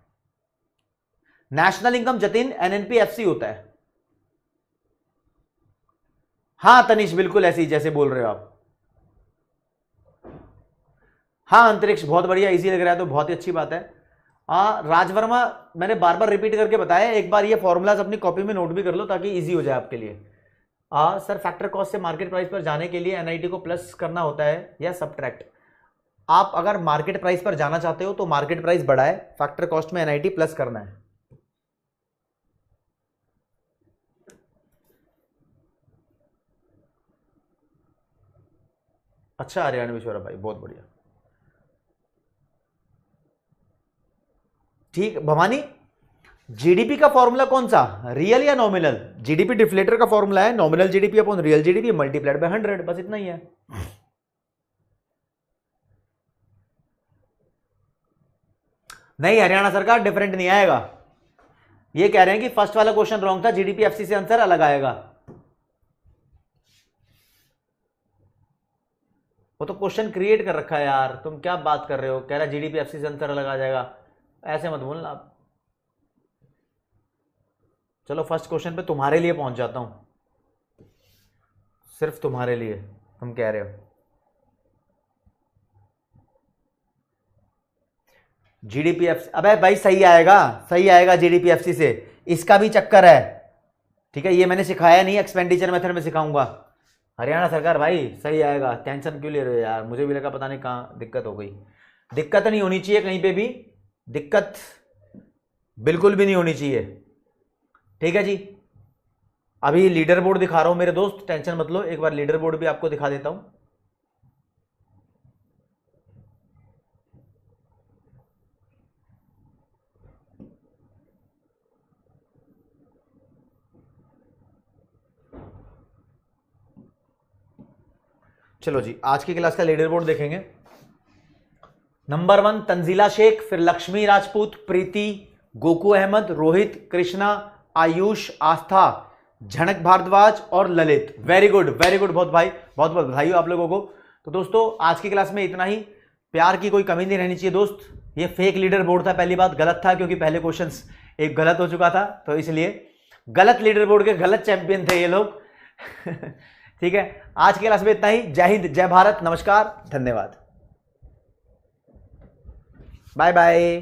A: नेशनल इनकम जतिन एनएनपीएफसी होता है। हाँ तनिष, बिल्कुल ऐसे ही जैसे बोल रहे हो आप। हाँ अंतरिक्ष, बहुत बढ़िया, इजी लग रहा है तो बहुत ही अच्छी बात है। राज वर्मा, मैंने बार बार रिपीट करके बताया, एक बार ये फॉर्मूलाज अपनी कॉपी में नोट भी कर लो ताकि इजी हो जाए आपके लिए। सर फैक्टर कॉस्ट से मार्केट प्राइस पर जाने के लिए एनआईटी को प्लस करना होता है या सब्ट्रैक्ट? आप अगर मार्केट प्राइस पर जाना चाहते हो तो मार्केट प्राइस बढ़ाए, फैक्टर कॉस्ट में एनआईटी प्लस करना है। अच्छा हरियाणवी शोरा भाई, बहुत बढ़िया, ठीक। भवानी, जीडीपी का फॉर्मूला कौन सा, रियल या नॉमिनल? जीडीपी डिफ्लेटर का फॉर्मूला है nominal GDP upon real GDP multiplied by 100, बस इतना ही है। नहीं हरियाणा सरकार, डिफरेंट नहीं आएगा। ये कह रहे हैं कि फर्स्ट वाला क्वेश्चन रॉन्ग था, जीडीपी एफसी से आंसर अलग आएगा। वो तो क्वेश्चन क्रिएट कर रखा है यार, तुम क्या बात कर रहे हो, कह रहा जीडीपी एफसी से आंसर अलग आ जाएगा, ऐसे मत बोलना आप। चलो फर्स्ट क्वेश्चन पे तुम्हारे लिए पहुंच जाता हूं, सिर्फ तुम्हारे लिए, तुम कह रहे हो। जीडीपीएफसी, अबे भाई सही आएगा, सही आएगा जीडीपीएफसी से, इसका भी चक्कर है, ठीक है। ये मैंने सिखाया नहीं, एक्सपेंडिचर मेथड में सिखाऊंगा। हरियाणा सरकार भाई सही आएगा, टेंशन क्यों ले रहे हो यार, मुझे भी लगा पता नहीं कहाँ दिक्कत हो गई। दिक्कत नहीं होनी चाहिए कहीं पे भी, दिक्कत बिल्कुल भी नहीं होनी चाहिए। ठीक है जी, अभी लीडर बोर्ड दिखा रहा हूं मेरे दोस्त, टेंशन मत लो, एक बार लीडर बोर्ड भी आपको दिखा देता हूं। चलो जी, आज की क्लास का लीडर बोर्ड देखेंगे। नंबर 1 तंजीला शेख, फिर लक्ष्मी राजपूत, प्रीति, गोकू अहमद, रोहित, कृष्णा, आयुष, आस्था, झनक भारद्वाज और Lalit. Very good very good, बहुत भाई, बहुत बहुत बधाई हो आप लोगों को। तो दोस्तों आज की क्लास में इतना ही, प्यार की कोई कमी नहीं रहनी चाहिए दोस्त। ये फेक लीडर बोर्ड था, पहली बात गलत था क्योंकि पहले क्वेश्चंस एक गलत हो चुका था, तो इसलिए गलत लीडर बोर्ड के गलत चैंपियन थे ये लोग। ठीक है, आज की क्लास में इतना ही। जय हिंद, जय भारत, नमस्कार, धन्यवाद, बाय बाय।